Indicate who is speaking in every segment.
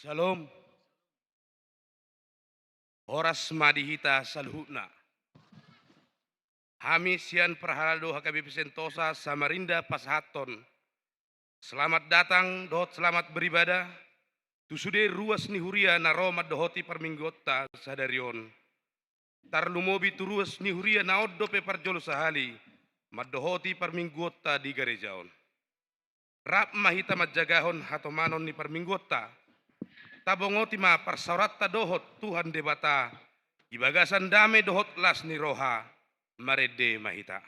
Speaker 1: Salom, horas madihita salhutna. Hami sian perhalado HKBP Sentosa Samarinda Pashaton. Selamat datang, dohot selamat beribadah. Tusude ruas nihuria naroma dohoti perminggota sadarion. Tarlumobi turuas nihuria naoddo pe parjolo sahali. Madohoti perminggota di garejaon. Rap mahita majagahon hatomanon ni perminggota. Tabongoti ma parsauratta dohot Tuhan debata. Ibagasan dame dohot las ni roha. Marede mahita.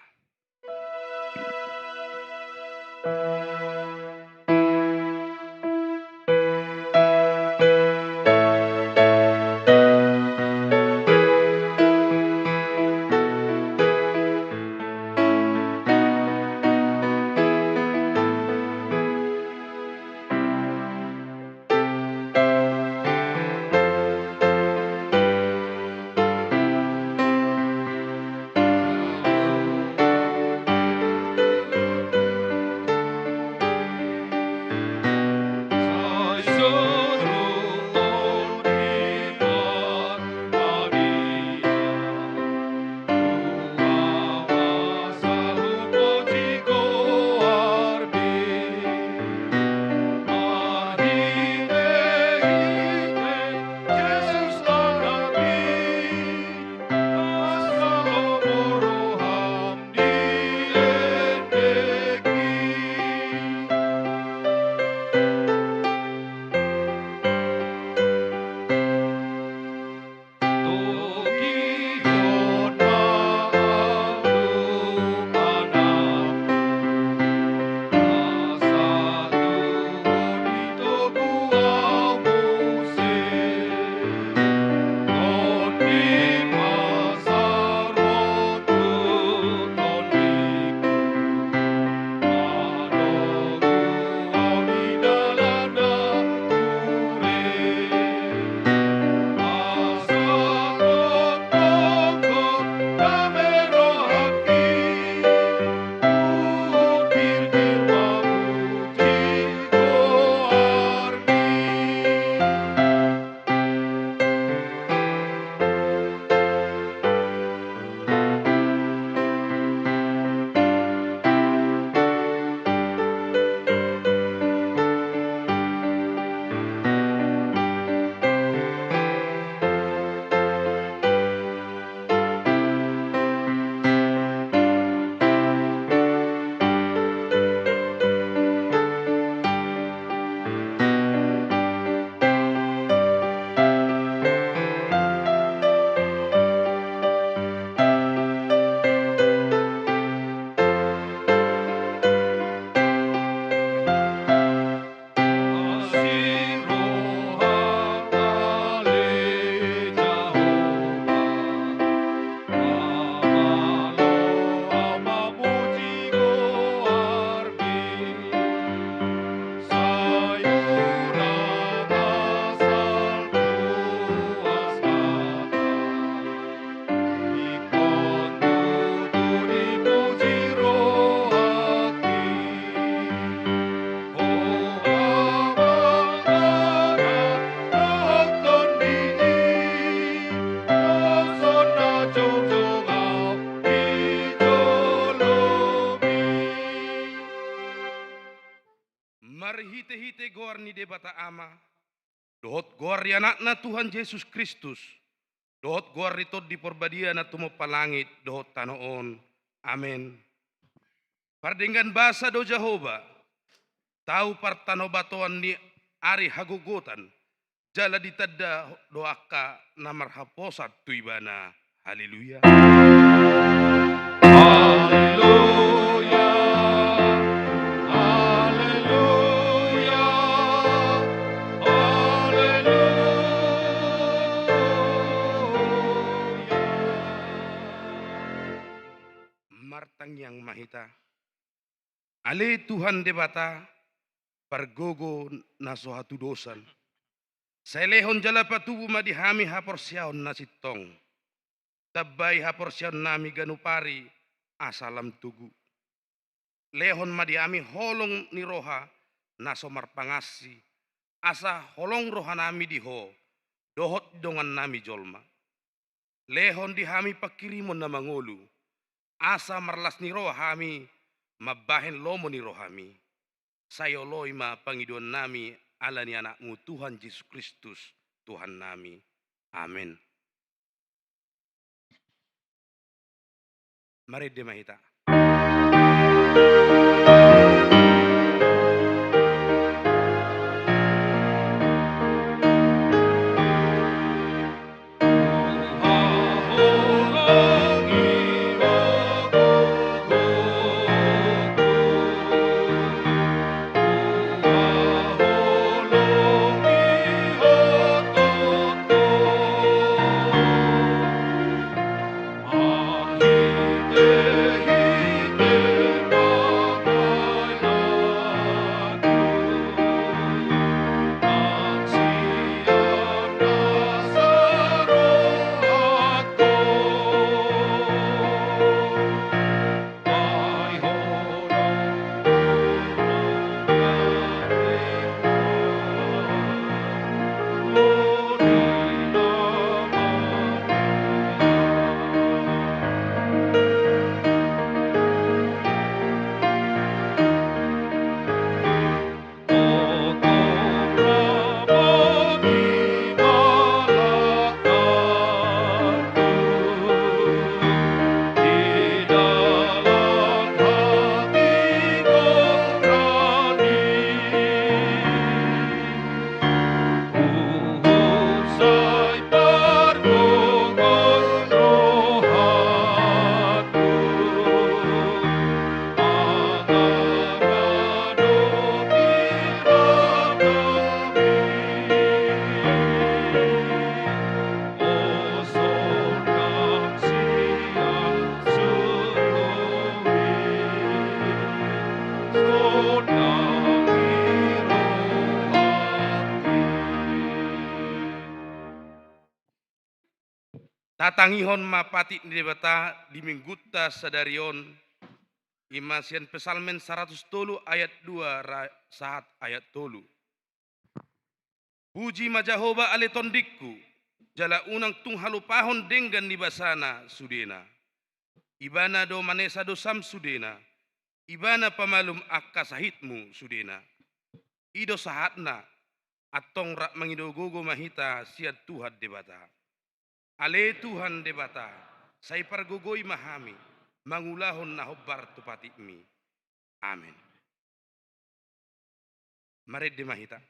Speaker 1: Marhite-hite goar ni debata ama. Dohot goar ni anakna Tuhan Yesus Kristus. Dohot goar itu di perbadia na tumo palangit. Dohot tanoon. Amin. Pardenggan bahasa do Jehovah. Tahu partanobatoan ni ari hagugutan. Jala ditadda doaka namar haposat tuibana. Haleluya.
Speaker 2: Haleluya, haleluya, haleluya.
Speaker 1: Martang yang mahita. Ale Tuhan debata. Pargogo na sohatu dosan. Sailehon jala patubu madihami haporsyaon na sitong. Tabay haporsyaon nami ganupari asalam tugu. Lehon madiami holong ni roha na somar pangasi. asa holong rohanami diho, dohot dongan nami jolma. Lehon dihami pakirimon na mangolu, asa marlas ni rohami, mabahen lomo ni rohami. Sayo loima pangiduan nami ala ni anakmu Tuhan Yesus Kristus, Tuhan nami. Amin. Mari demahita. Tatangihon mapati ni debata di mingguta sadarion imasian pesalmen 100 ayat 2 saat ayat 3. Puji majahoba ale tondikku, jala unang tung halupahon denggan di basana sudena. Ibana do manesa dosam sudena, ibana pamalum akka sahitmu sudena. Ido sahatna, atong rak mangidogogo mahita siad Tuhan debata. Ale Tuhan debata, say pargugoi mahami, mangulahon na hobbar tupatimi. Amin. Mari dimahita.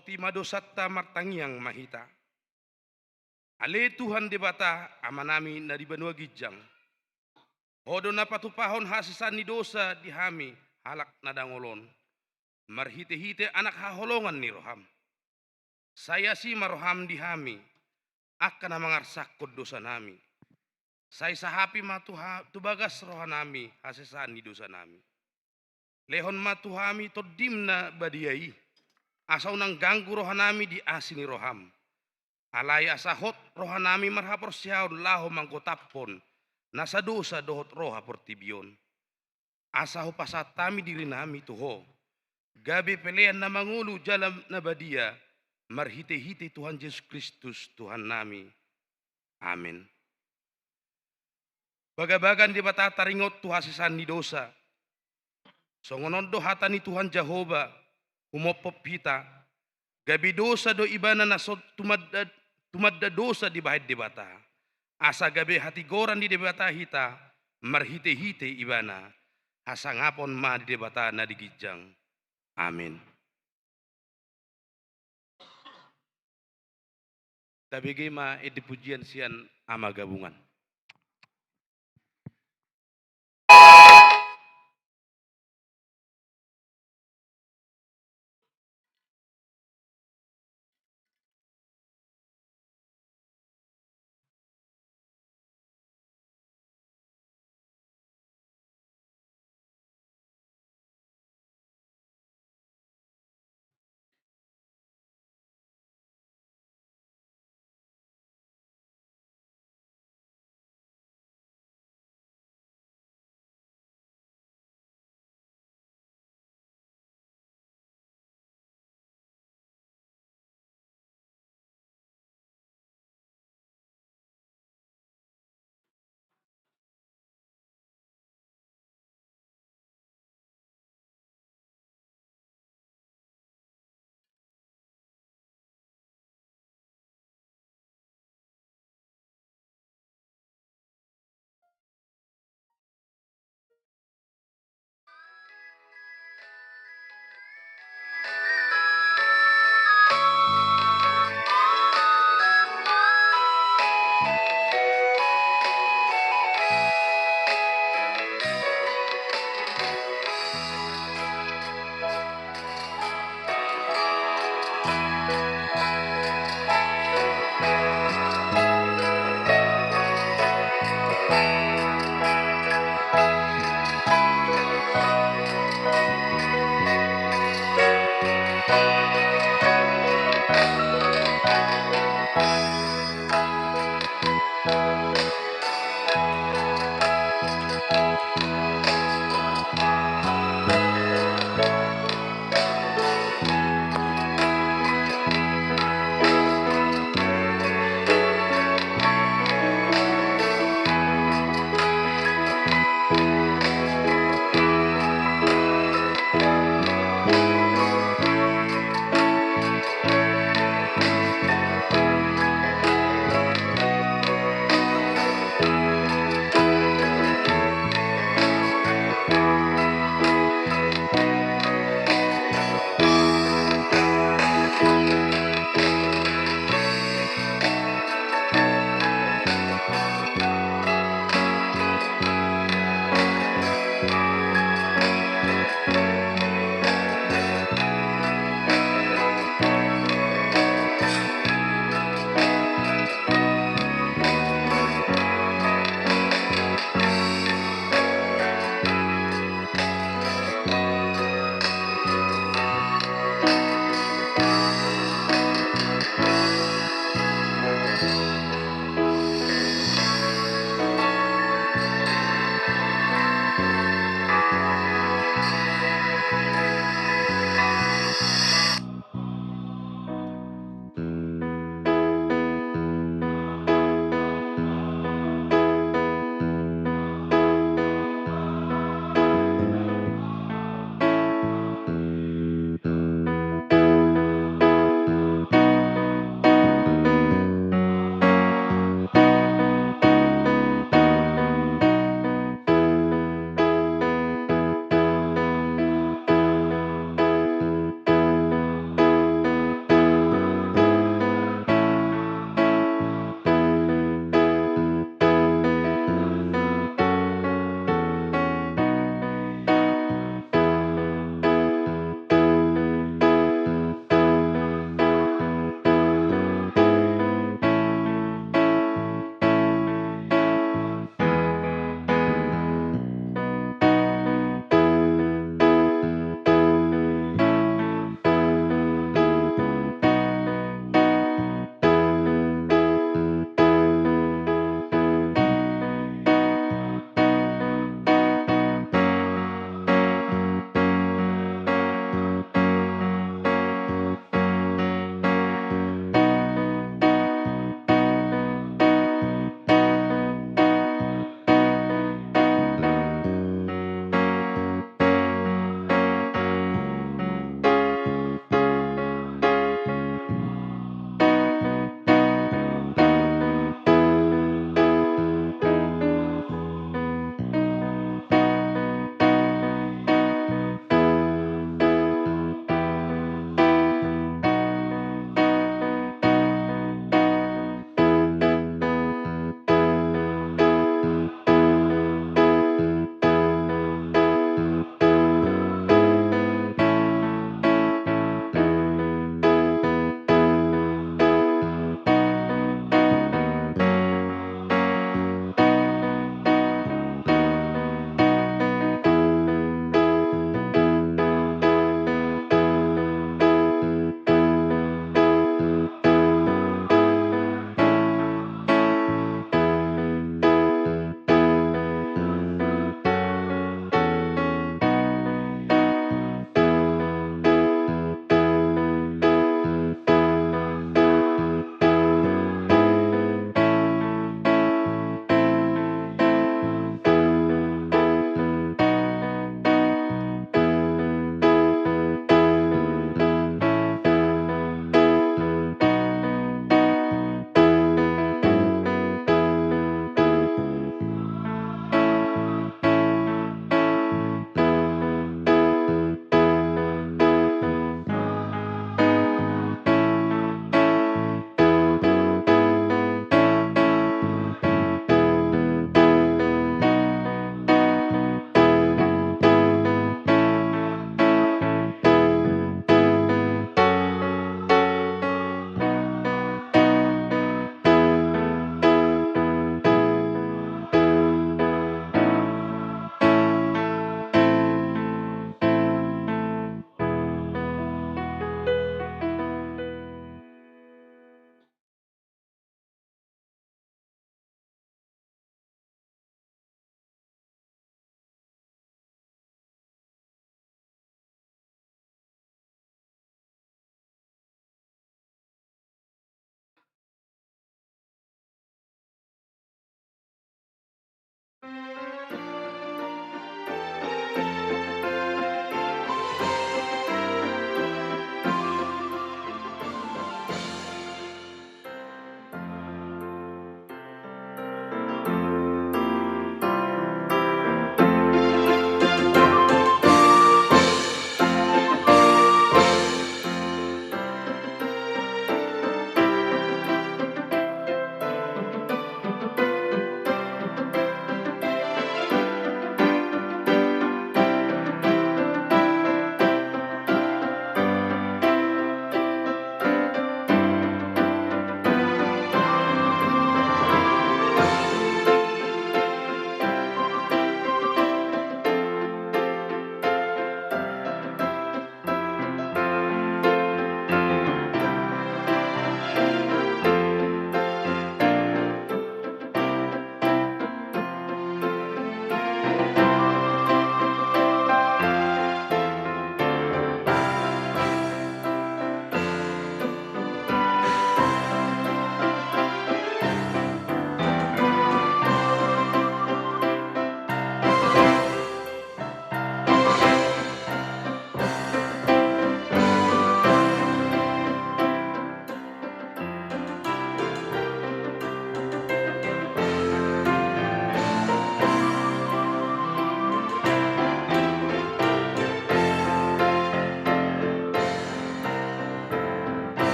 Speaker 1: dohoti madosatta martangiang mahita. Ale Tuhan debata amanami na di banua gijang. Hodo na patupahon hasisan ni dosa dihami halak na dangolon. Marhite-hite anak haholongan ni roham. Saya si maroham dihami akan na mangarsakod dosa nami. Saya sahapi matuha tubagas rohanami hasisan ni dosa nami. Lehon matuhami todim na badiai. Asaw nang ganggu rohanami di asini roham. Alay asahot rohanami marhapor siyaon laho manggotapon. Nasa dosa dohot roha portibion. Asaho pasatami diri nami tuho. Gabi pelean na mangulu jalam na badia. Marhite-hite Tuhan Yesus Kristus Tuhan nami. Amin. Bagabagan di bata taringot tuhasisan ni dosa. Songonondo hata ni Tuhan Jehovah. Umopop hita. Gabi dosa do ibana na tumadda dosa di bahid di bata. Asa gabi hati goran di debata hita. Marhite-hite ibana. Hasangapon ma di debata na digijang. Amin. Tabigi ma pujian sian ama gabungan.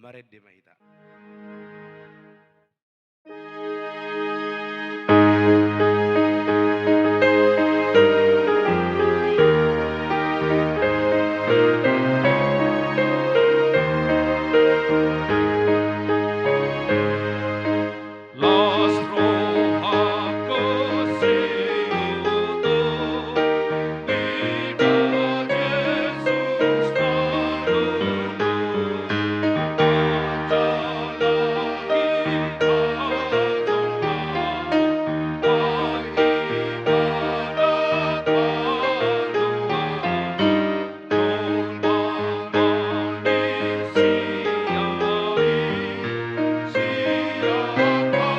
Speaker 1: Maret de mahita.
Speaker 2: Las rojas cosiuto, ida Jesus naluno, ajalahi ajona, ay ibadat alua, non banali siapa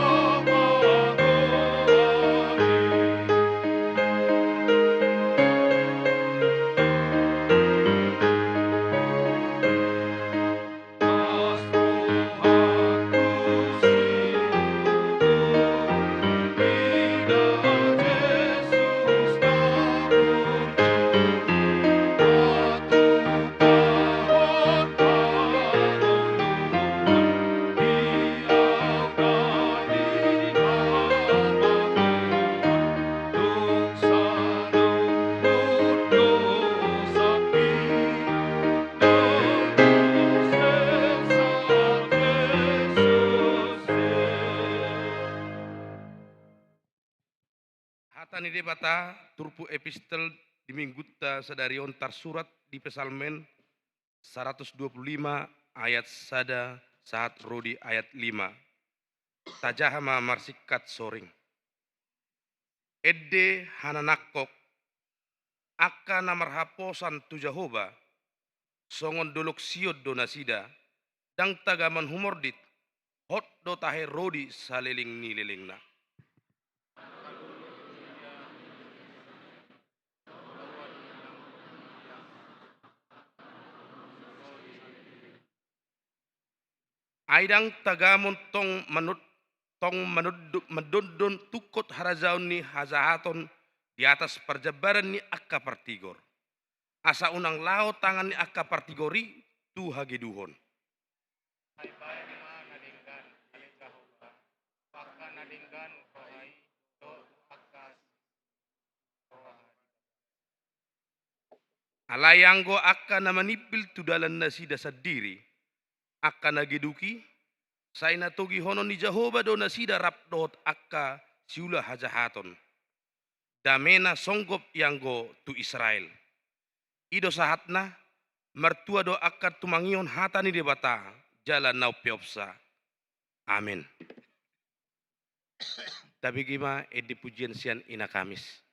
Speaker 1: Hatani debata turpu epistel di minggutta sadarion tarsurat di pesalmen 125 ayat sada saat rodi ayat 5. Tajahama marsikat soring. Edde hananakkok akka namarhaposan tu Jahoba songon dolok siod donasida dang tagaman humordit hot do tahe rodi saleling nilelengna. Aidang tagamon tong medondon tukot harazaun ni hazahaton di atas perjabaran ni akka partigor. Asa unang lao tangan ni akka partigori tu hageduhon. Alayanggo akka namanipil tu dalan nasida sadiri akka nageduki say natugi honon ni Jehovah do nasida rapdot akka siula hajahaton. Damena songgop yanggo tu Israel. Ido sahatna mertua do akka tumangion hatani debata jalan nau piopsa. Amin. Tapi gima edi pujian sian ina Kamis.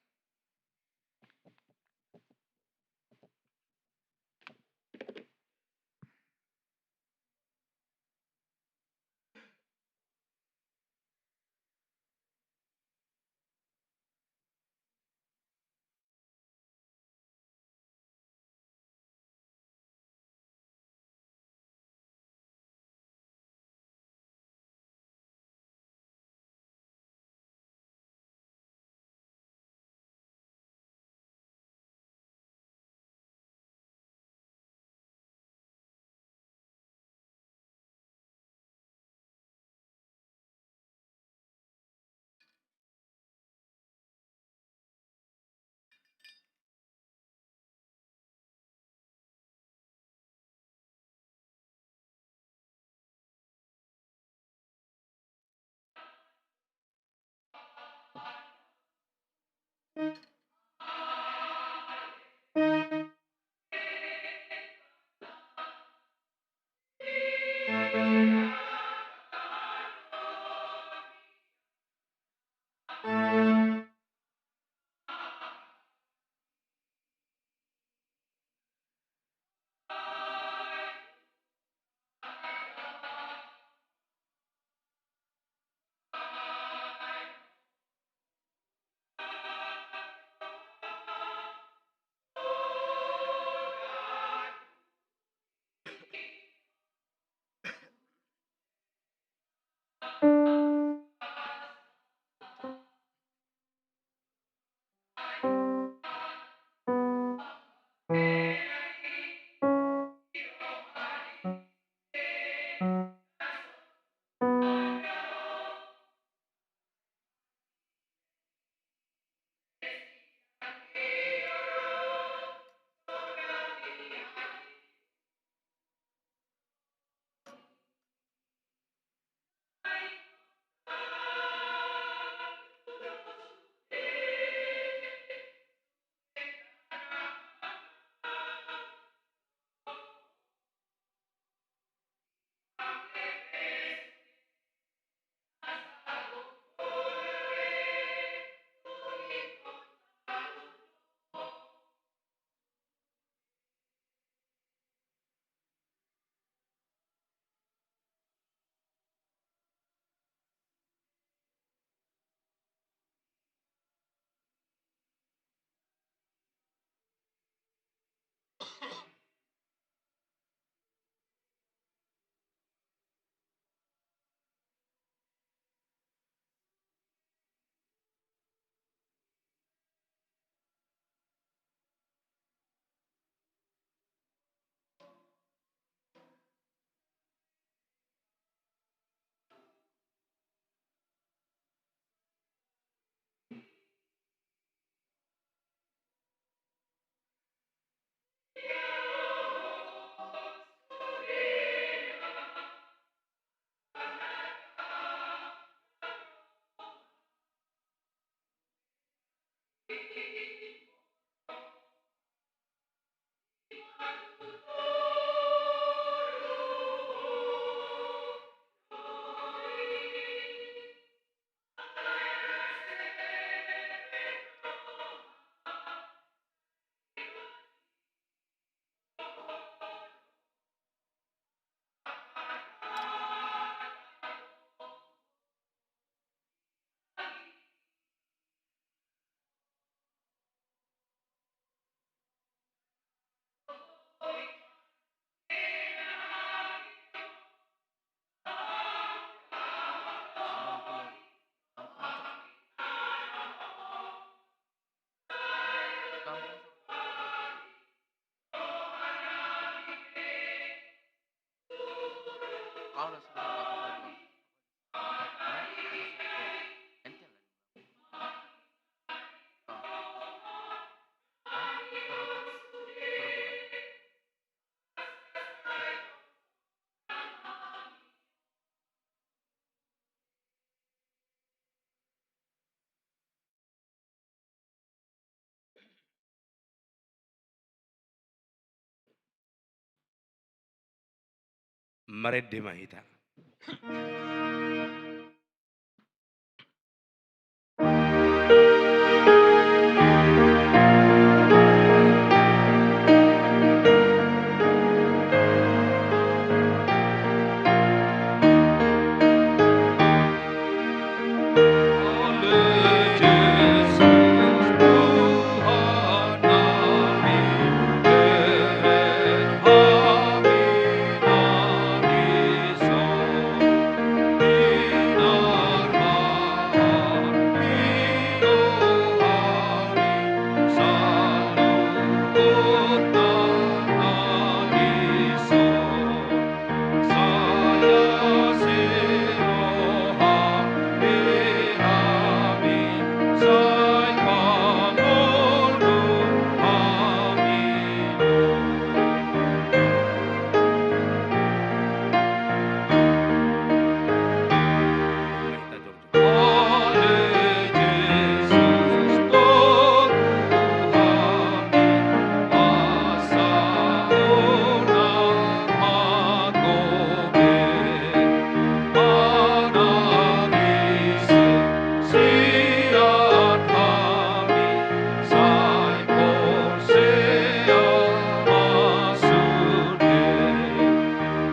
Speaker 1: Maredde mahita.
Speaker 2: Oleh Yesus Tuhan kami, kami bisa binar mahal hidup kami, sambut tanah Isa. Saya siroha dihami, saya pangulu hamilu.
Speaker 1: Mahita Jorjo.
Speaker 2: Oleh Yesus Tuhan kami, asa unar magobe, manangisi siat kami, sai posea masude.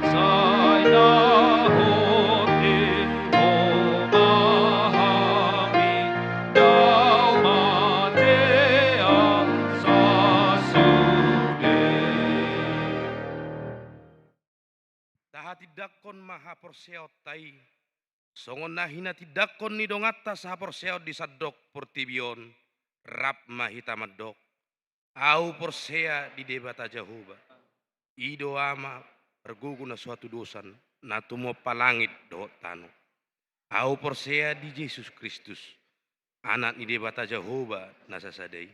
Speaker 2: Sai nahoti omahami, dau matea sasude.
Speaker 1: Taha tidakon maha porseot tai. Songon nahina tidakon ni dongata saha porseot di sadok portibion. Rap mahita madok. Au porsea di debata Jehovah. Ido ama perguguna suatu dosan. Natumo palangit do tano. Au porsea di Yesus Kristus. Anak ni debata Jehovah nasasadai.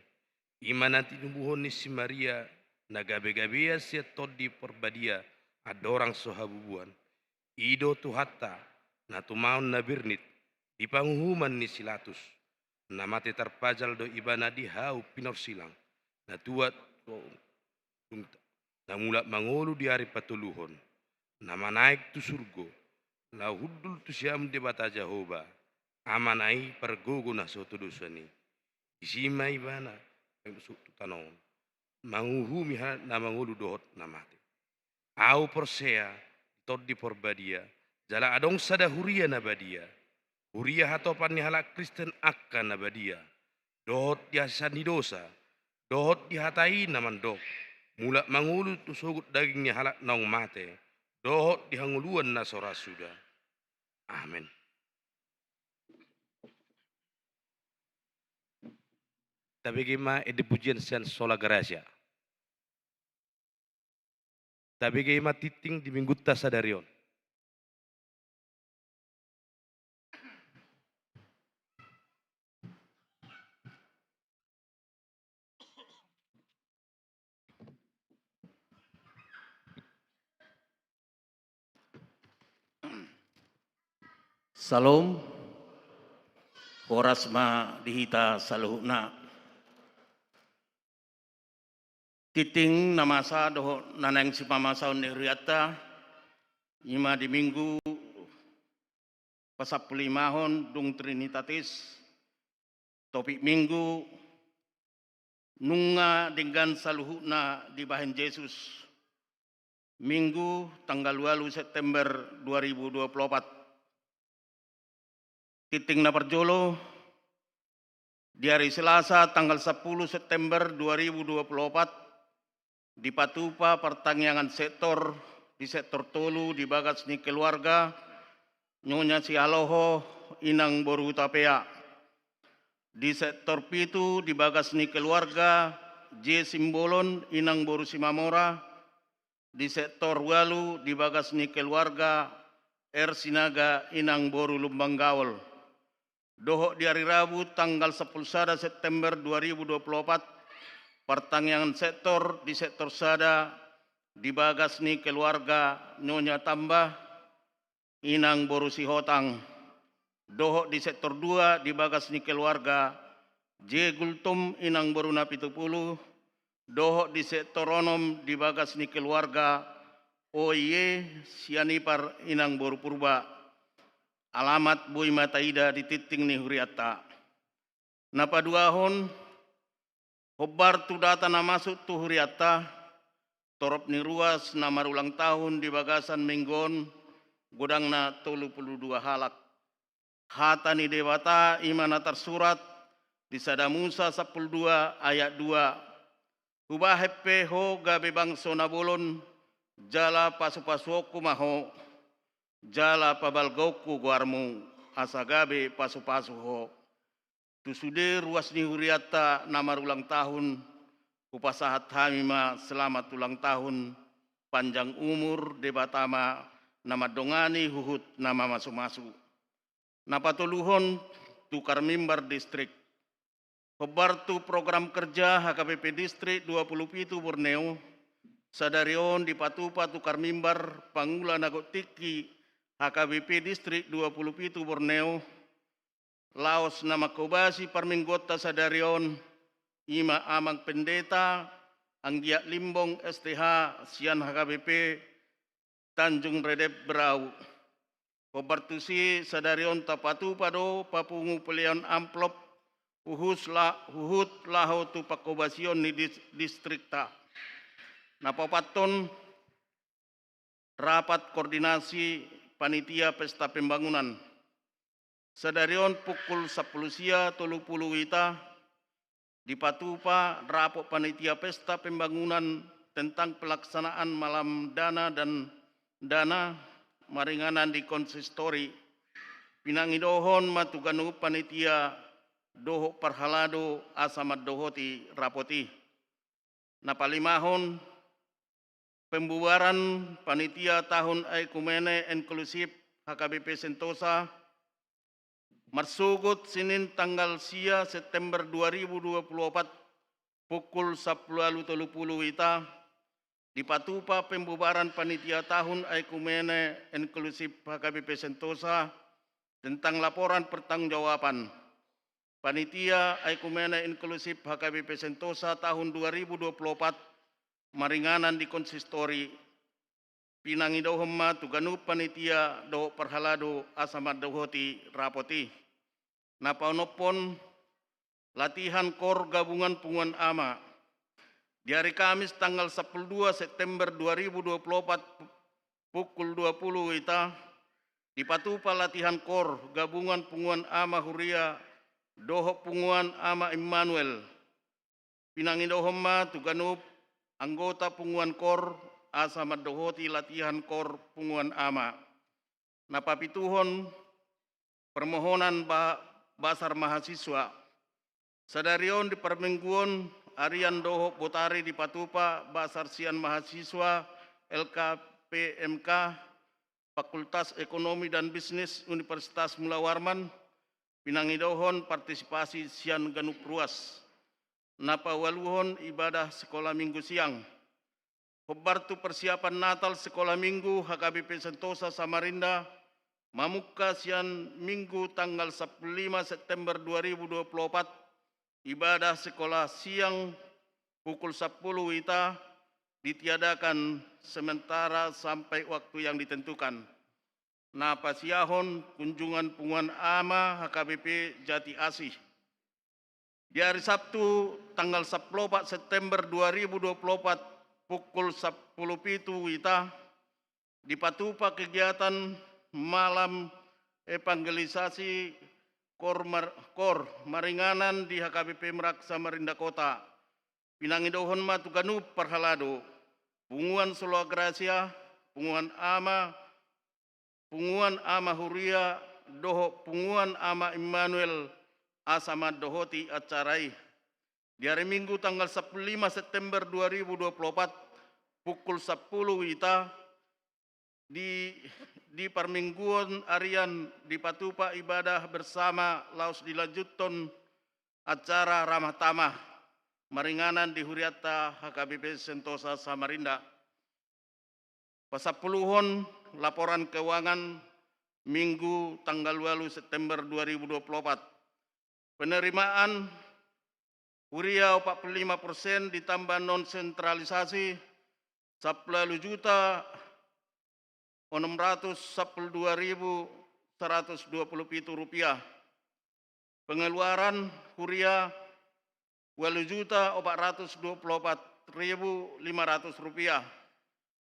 Speaker 1: Ima nanti numbuhon ni si Maria. Nagabe-gabea siya todi perbadia. Ada orang sohabubuan. Ido tuhatta. Natumaon na birnit. Di panghuman ni silatus. Namate terpajal do ibana di hau pinor silang. Natuat namula mangolu di hari patuluhon. Nama naik tu surgo. Lahudul tu siam debata Jehovah. Amanai pergogo na soto dosani. Isima ibana. Yang tu tanon. Manguhumi na mangolu dohot namate. Au porsea tot di porbadia. Jala adong sada huria na badia. Huria hatopan ni halak Kristen akan na badia. Dohot di hasan dosa. Dohot di hatai naman dok. Mula mangulu tu sugut dagingnya halak naung mate. Dohot di hanguluan na sora sudah. Amin. Tapi gimana edi pujian sian sola gracia. Tapi gimana titing di minggu tasadarion.
Speaker 3: Salam, Horasma dihita saluhna. Titing namasa doho nanang si pamasaw ni Riata, ima di minggu pasaplimahon dung Trinitatis, topik minggu nunga dengan saluhna di bahan Yesus. Minggu tanggal 8 September 2024. Titing na perjolo di hari Selasa tanggal 10 September 2024 di Patupa pertangyangan sektor di sektor Tolu di bagas ni keluarga Nyonya si Aloho inang boru tapea di sektor Pitu di bagas ni keluarga J Simbolon inang boru Simamora di sektor Walu di bagas ni keluarga R Sinaga inang boru Lumbang Gawel. Dohok di hari Rabu tanggal 10 September 2024 pertangyangan sektor di sektor Sada di bagas ni keluarga Nyonya Tambah inang boru Sihotang. Dohok di sektor 2 di bagas ni keluarga J Gultum inang boru Napitupulu. Dohok di sektor Onom di bagas ni keluarga OIE Sianipar Inang Boru Purba. Alamat Boy Mataida di Titing ni Huriata. Napaduahon, hobar tu data na masuk tu Huriata, torop ni ruas na marulang tahun di bagasan Minggon, godang na 32 halak. Hata ni Dewata imana tersurat di Sadamusa 12 ayat 2. Hubah hepe ho gabe bangso na bolon, jala pasu-pasuoku maho, jala pabalgoku guarmu, asagabe pasu-pasu ho. Tusude ruas ni Huriata nama ulang tahun, upasahat hamima selamat ulang tahun, panjang umur debatama, nama dongani huhut nama masu-masu. Napatuluhon tukar mimbar distrik. Hobar tu program kerja HKBP Distrik 27 Borneo, sadarion di patupa tukar mimbar pangula nagotiki HKBP Distrik 27 Borneo, Laos nama kobasi parminggota sadarion, ima amang pendeta, anggiak limbong STH sian HKBP Tanjung Redep Berau. Kobartusi sadarion tapatu pado papungu pelian amplop huhut laho tu pakobasion ni distrikta. Napapaton rapat koordinasi panitia pesta pembangunan. Sadarion pukul 10 sia 30 wita di Patupa rapat panitia pesta pembangunan tentang pelaksanaan malam dana dan dana maringanan di konsistori. Pinangidohon matuganu panitia doho parhalado asamat dohoti rapoti. Napalimahon pembubaran panitia tahun Ekumene Inklusif HKBP Sentosa marsugut Senin tanggal sia September 2024 pukul 10.30 wita di Patupa pembubaran panitia tahun Ekumene Inklusif HKBP Sentosa tentang laporan pertanggungjawaban panitia Ekumene Inklusif HKBP Sentosa tahun 2024 maringanan di konsistori. Pinangidohon tuganu panitia do perhalado asamat dohoti rapoti. Napaunopon latihan kor gabungan punguan ama. Di hari Kamis tanggal 12 September 2024 pukul 20 wita di Patupa latihan kor gabungan punguan ama Huria doho punguan ama Immanuel. Pinangidohon tuganup anggota punguan kor asamat dohoti latihan kor punguan ama. Napapituhon permohonan basar mahasiswa. Sadarion di permingguan Arian Doho Botari di Patupa basar sian mahasiswa LKPMK Fakultas Ekonomi dan Bisnis Universitas Mula Warman pinangidohon partisipasi sian ganup ruas. Napa waluhon ibadah sekolah minggu siang. Hobartu persiapan Natal sekolah minggu HKBP Sentosa Samarinda Mamuka sian minggu tanggal 15 September 2024 ibadah sekolah siang pukul 10 wita ditiadakan sementara sampai waktu yang ditentukan. Napa siahon kunjungan punguan ama HKBP Jati Asih. Di hari Sabtu tanggal 14 September 2024 pukul 10.07 wita di Patupa kegiatan malam evangelisasi kor maringanan di HKBP Merak Samarinda Kota. Pinangidohon matuganu parhalado punguan Solo Gracia, punguan ama Huria, doho punguan ama Immanuel asamat dohoti acarai. Di hari Minggu tanggal 15 September 2024 pukul 10 wita di permingguan Arian di Patupa ibadah bersama laus dilanjutkan acara ramah tamah maringanan di Huriata HKBP Sentosa Samarinda. Pasapuluhon laporan keuangan Minggu tanggal 8 September 2024. Penerimaan Huria 45% ditambah non sentralisasi 10 juta Rp612.127. Pengeluaran huria Rp824.500.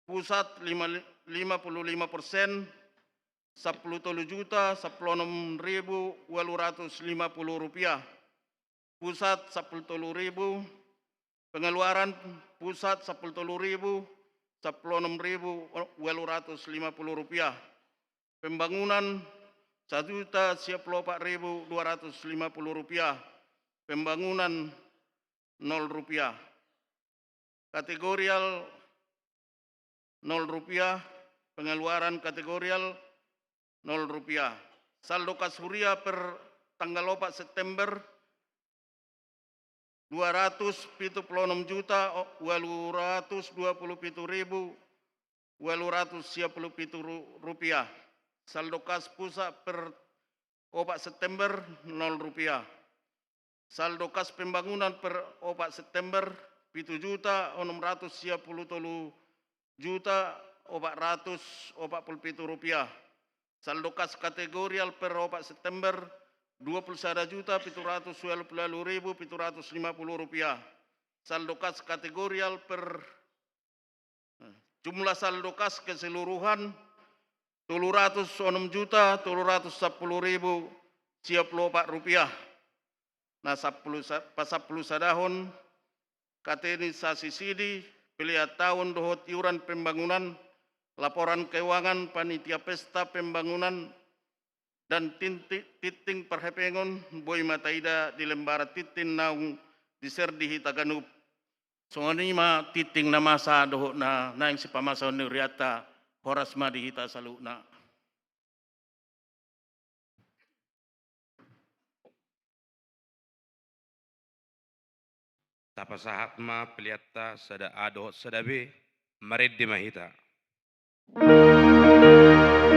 Speaker 3: Pusat 55%, Rp10.076.850. Pusat Rp10.000. Pengeluaran pusat Rp10.000, Rp10.006.850. Pembangunan Rp1.054.250. Pembangunan Rp0. Kategorial Rp0. Pengeluaran kategorial Rp0. Saldo kas huria per tanggal 4 September Rp200.827.827. Saldo kas pusat per 4 September Rp0. Saldo kas pembangunan per 4 September Rp7.610.847. Saldo kas kategorial per 4 September Rp21.790.750. Saldo kas kategorial per jumlah saldo kas keseluruhan Rp206.310.094. Nah, 10 sadahon kateni sasi sidi pilihat tahun dohot iuran pembangunan, laporan keuangan panitia pesta pembangunan dan titing perhepengon boy mataida di lembara titin naung diserdi hitaganup. Songoni ma titing na masa dohot na naing si pamasaw ni riata horas ma di hita saluna.
Speaker 1: Tapa sahatma peliatta sada ado sadabe maredde mahita.
Speaker 2: Immaculate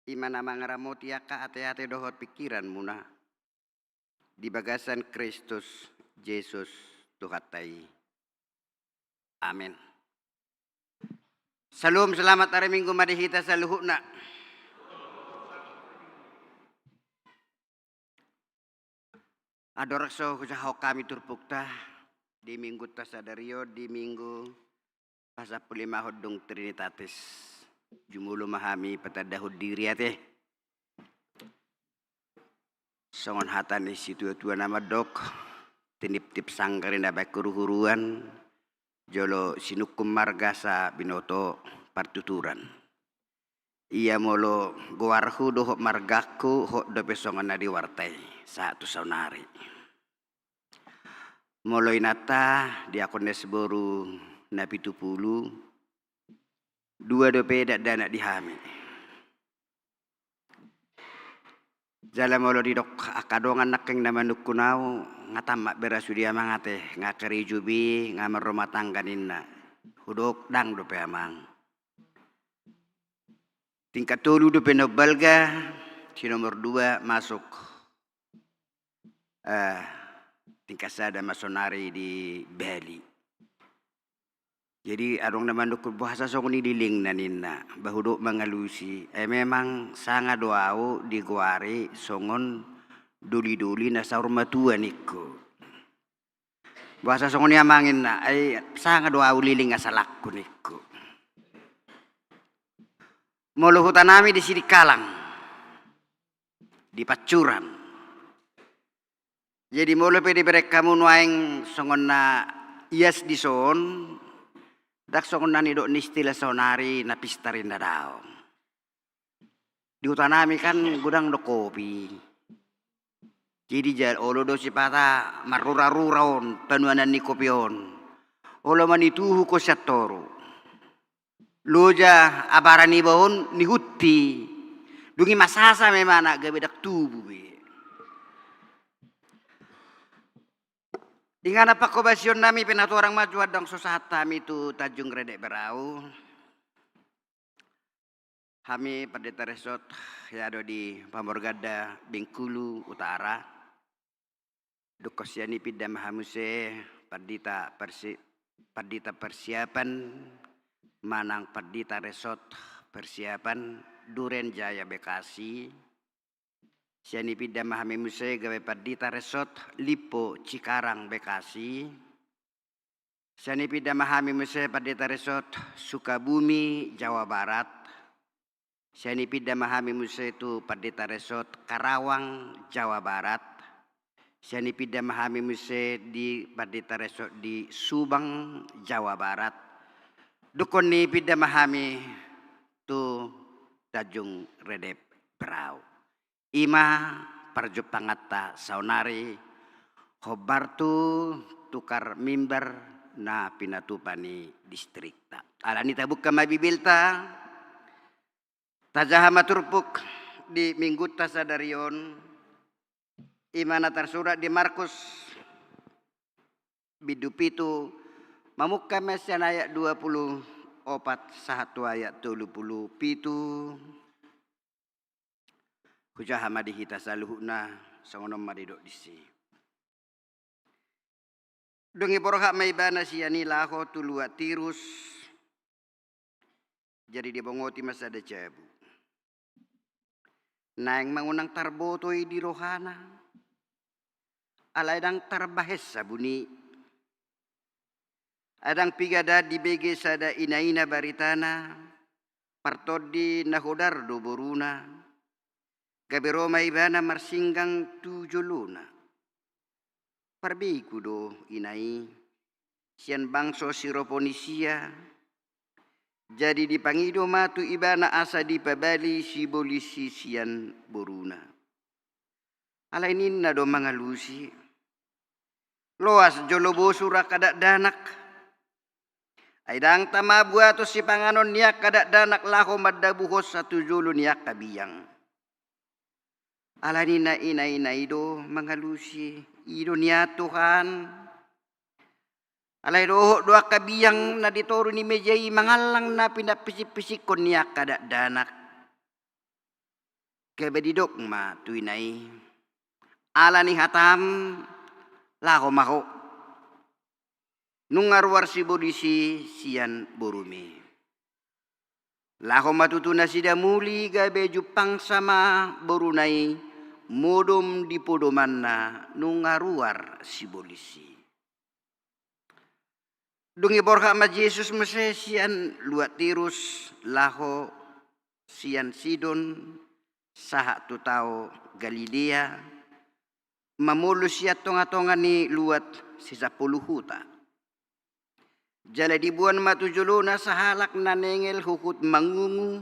Speaker 4: Imana mangaramoti aka ate-ate dohot pikiran muna. Di bagasan Kristus Yesus Tuhatai. Amin. Salam selamat hari Minggu madihita sa luhuna. Adorakso kusahaw kami turpukta di minggu tasadario di minggu pasapulima hodong Trinitatis. Jumulo mahami patadahod diri ate. Songon hatan isi tua-tua nama dok. Tinip-tip sangkarin abay kuruhuruan. Jolo sinukum marga sa binoto partuturan. Ia molo guarhu dohok margaku hok dope songon na diwartay sa atu saunari. Molo inata diakones boru na 70. Dua dope dak dana dihami. Jala molo didok akadongan nakeng nama nukunau ngatamak berasu dia mangate ngakari jubi ngamar rumah tangga ninna. Hudok dang dope amang. Tingkat 3 dope nobalga, si nomor 2 masuk tingkat sada masonari di Bali. Jadi adong naman dukul bahasa song nidiling na ninna bahudok mangalusi memang sanga doao di guari songon duli-duli na sa rumah niko. Bahasa song ni amangin na ay sanga doao liling asalakku niko. Moluhutan nami di Sidikalang di Pacuran. Jadi molo pedi berek kamu nuaing songon na ias di son. Dak songon nani dok nistila sonari na pistarin na daw. Di hutan nami kan gudang do kopi. Jadi jal olo do sipata marura-ruraon panuanan ni kopion. Olo manituhu ko syatoru. Loja abarani bahon ni hutti. Dungi masasa memang nak gabe dak tubuh be. Dengan apa kobasion nami penatu orang maju adang sosahat kami itu Tanjung Redek Berau. Kami Pendeta Resort yang ada di Pamorgada, Bengkulu Utara. Dukosyani pidam hamuse Pendeta persiapan Manang Pendeta Resort persiapan Duren Jaya Bekasi. Siani pidam mahami muse gawe Pendeta Resort Lipo Cikarang Bekasi. Siani pidam mahami muse Pendeta Resort Sukabumi Jawa Barat. Siani pidam mahami muse itu Pendeta Resort Karawang Jawa Barat. Siani pidam mahami muse di Pendeta Resort di Subang Jawa Barat. Dukon ni pidam mahami tu Tanjung Redep Berau. Ima parjupangata saunari hobartu tukar mimbar na pinatupani distrikta. Alanita buka mabibilta tajaha maturpuk di minggu tasadarion imana tersurat di Markus bidupitu mamuka mesian ayat 24 satu ayat 30 pitu. Kujaha madihita saluhuna songonom madidok disi. Dungi borohak maibana siani laho tulua tirus. Jadi dibongoti masa ada jabu. Naeng mangunang tarbotoi di rohana. Alaidang tarbahes sabuni. Adang pigada di bege sada inaina baritana. Partodi nahodar do boruna. Gabero maibana marsinggang tujuluna. Parbiku do inai. Sian bangso siroponisia. Jadi dipangido matu ibana asa dipabali si bolisi sian boruna. Alainin na do mangalusi. Loas jolobo sura kadak danak. Aidang tamabua to si panganon niya kadak danak laho madabuhos satu julu niya kabiyang. Alanina ina ido mangalusi ido niya Tuhan. Alay doho doa kabiyang na ditoro ni mejai mangalang na pinapisik-pisikon niya kadak danak. kebedidok ma tuinai ala ni hatam lako mako nungarwar si bodisi sian borume lako matutuna sida muli gabe jupang sama borunai modom di podomanna nungaruar si bolisi dungi borha ma Yesus mese sian luat tirus laho sian Sidon saha tu tao Galilea mamulus siya tonga-tonga ni luat si 10 huta jala dibuan matujuluna sa halak na nengel hukut mangungu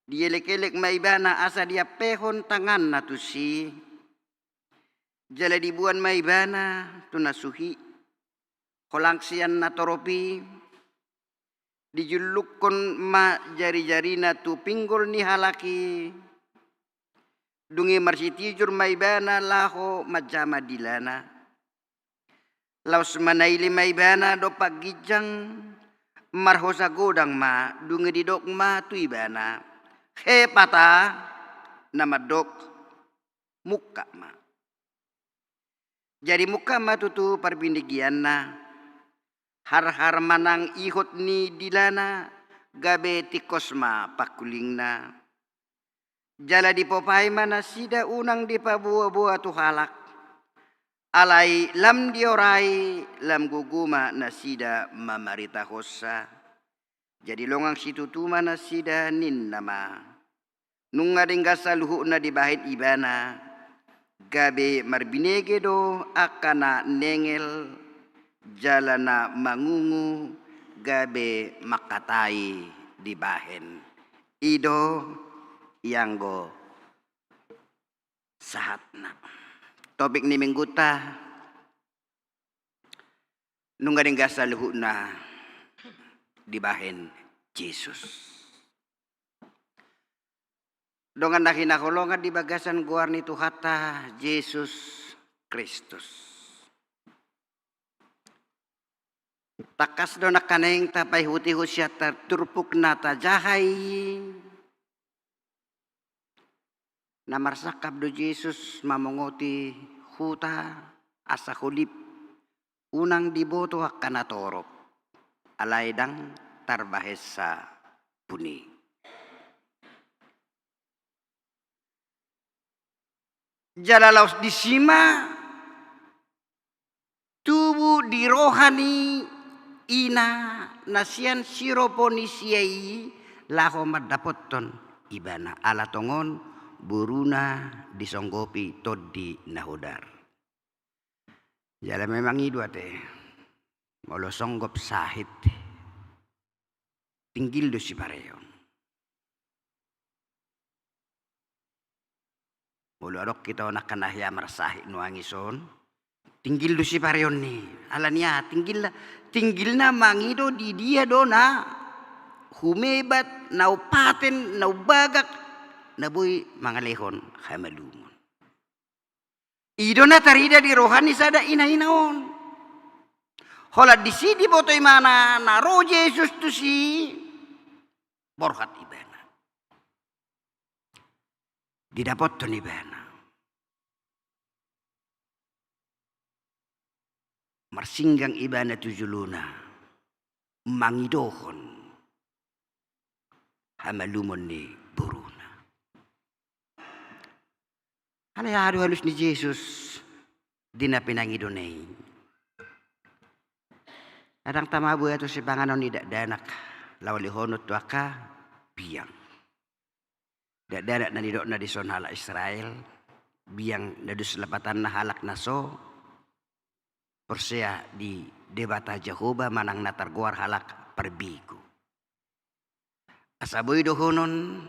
Speaker 4: dielek-elek maibana asa dia pehon tangan na tusi jala dibuan maibana tunasuhi kolangsian na toropi dijulukon ma jari-jari na tu pinggol ni halaki dungi marsitijur maibana laho majama dilana laus manaili maibana do pagijang marhosa godang ma dungi didok ma tuibana he pata nama dok muka ma jadi muka ma tutu parbindigian na har manang ihot ni dilana gabe tikosma pakulingna jala di popai mana sida unang di pabua-bua tu halak alai lam diorai lam guguma nasida mamarita hossa jadi longang situ tu mana sida nin nama nunga dinggasa luhu na di bahit ibana gabe marbinege do akana nengel jalana mangungu gabe makatai di bahen ido yanggo sahatna topik ni mingguta nungga dinggasa luhuna di bahen Yesus dongan nakina kolongan di bagasan guar ni tuhata Yesus Kristus takas do nakaneng tapay huti husya turpuk nata jahay namarsakap do Jesus mamongoti huta asa hulip unang diboto akana torop alaydang tarbahesa puni jalalaus disima tubuh di rohani ina nasian siroponisiai laho madapoton ibana ala tongon buruna disonggopi todi nahodar jala memang idu ate molo songgop sahit tinggil do si pareyon molo adok kita nak kanahya marsahit nuangison tinggil do si pareyon ni alania tinggil na mangido di dia dona humebat nau paten nau bagak naboy mangalehon hamalumon idona tarida di rohani sada ina-inaon hola di sidi botoy mana naro Yesus tu si borhat ibana didapot to ibana marsinggang ibana tujuluna mangidohon hamalumon ni buruna halay halus ni Jesus dina pinangidonay adang tamabu ato si panganon ni danak lawalihonot waka biyang danak na nidok na dison hala Israel biyang nadus lapatan na halak na so Persea di debata Jehovah manang natarguar halak perbigo. Asaboy dohonon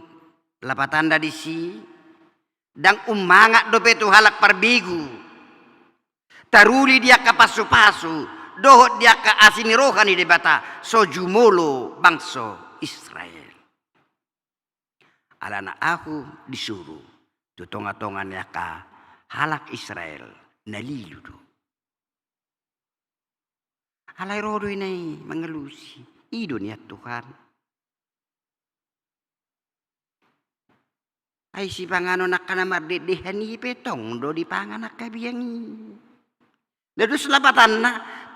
Speaker 4: lapatan da disi dang umangat do petu halak perbigo. Taruli dia ka pasu-pasu, dohot dia ka asini rohani debata sojumolo bangso Israel. Alana aku disuruh tutonga-tongan ya ka halak Israel naliludo. Alay rodo inay mangalusi. Ido niya Tuhan. Ay si pangano nakana mardedehan ni petong do di panganak kabiyangi. Dadu selapatan na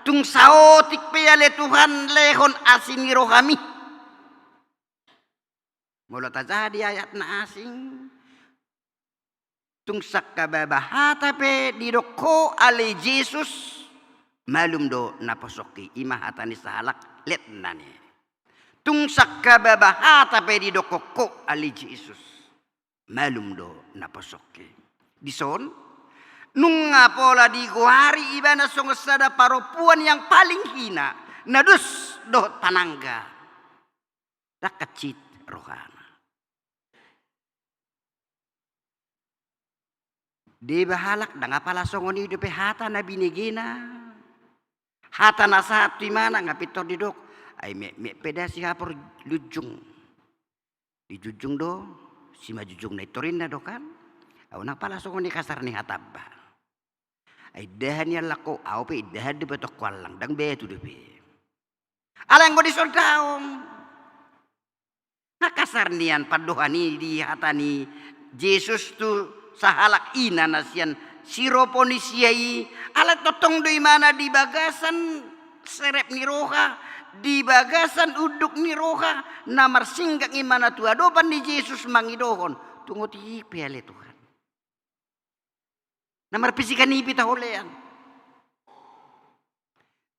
Speaker 4: tung saotik peyale Tuhan lehon asiniro kami. Mula tajadi ayat na asing. Tung sakababahata pe didoko ale Jesus malum do naposoki imahata ni sahalak let nani. Tung sakababahata pe didoko ko ale Jesus malum do naposoki. Dison nung nga pola di guari iba na songasada paropuan yang paling hina nadus do tanangga dakacit rohana. Di bahalak da nga pala songon ido pe hata na binigina. Hata na saat di mana nga pitor di dok. Ay me peda si hapor lujung. Di jujung do si majujung na itorin na do kan. Aw na pala songon ni kasar ni hataba. Ay dahan yan lako aw pe dahan di betok kwalang dang betu de pe. Alang go di sordaong. Nakasar niyan padohani di hata ni Jesus tu sahalak ina nasian siroponisiai alat totong do mana di bagasan serep ni roha di bagasan uduk ni roha namar singgak imana tu adopan di Jesus mangidohon tunggu ti pele Tuhan namar pisikan ipi taholean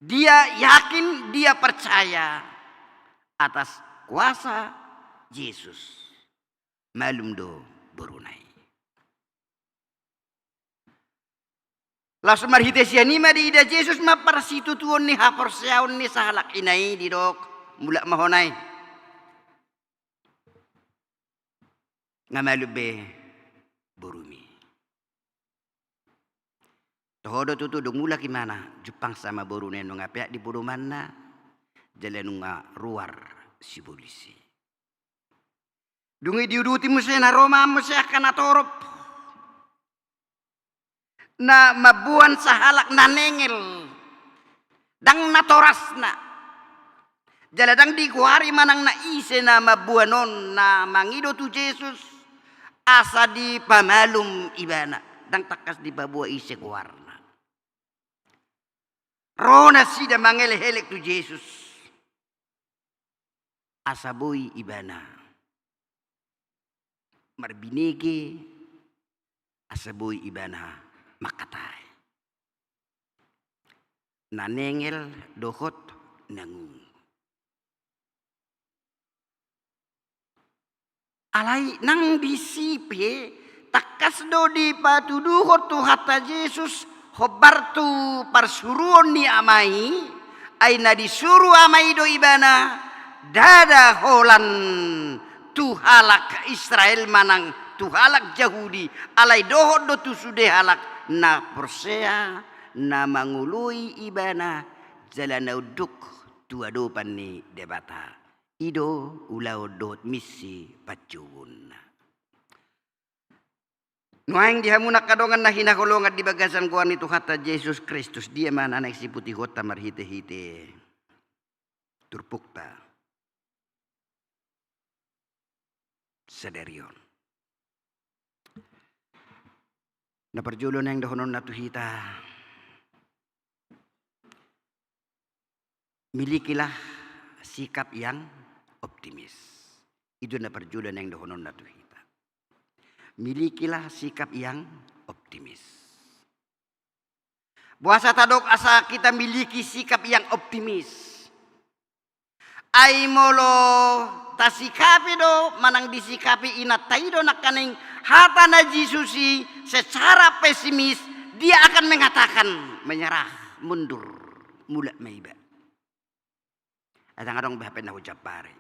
Speaker 4: dia yakin dia percaya atas kuasa Yesus malum do berunai. Langsung marhite siya ni ida Jesus maparsitu tuon ni hapor siyaon ni sahalak inay di dok mula mahonay. Nga malube burumi. Tohodo tutudong mula kimana jupang sama burune nung apya di buruman na jalan nga ruar si polisi. Dungi diuduti mo siya na Roma mo siya kanatorop. Na mabuan sahalak na nengel dang natoras na jaladang di kuhari manang naise na mabuanon na mangido tu Jesus asa di pamalum ibana dang takas di babua ise kuharna rona sida mangele-helek tu Jesus asa boy ibana marbinege asa boy ibana makatay. Nanengel dohot nangung. Alay nang disipe takas do di patuduhot tu hata Jesus hobar tu parsuruon ni amai ay na disuruh amai do ibana dada holan tu halak Israel manang tu halak Yahudi alay dohot do tu sude halak na persea na mangului ibana jalan uduk tu adopan ni debata ido ulau dot misi pacuun nuaing dihamunak kadongan na hinakulongan di bagasan kuan itu kata Yesus Kristus dia man anak si putih kota marhite-hite turpukta sederion na perjulo na yung dahonon na tuhita. Milikilah sikap yang optimis. Itu na perjulo na yung dahonon na tuhita. Milikilah sikap yang optimis. Buasa tadok asa kita miliki sikap yang optimis. Ay molo tasikapi do manang disikapi inatay do nakaning hata na Jesusi secara pesimis dia akan mengatakan menyerah mundur mula maiba. Ada ngadong bahapin na hujab pare.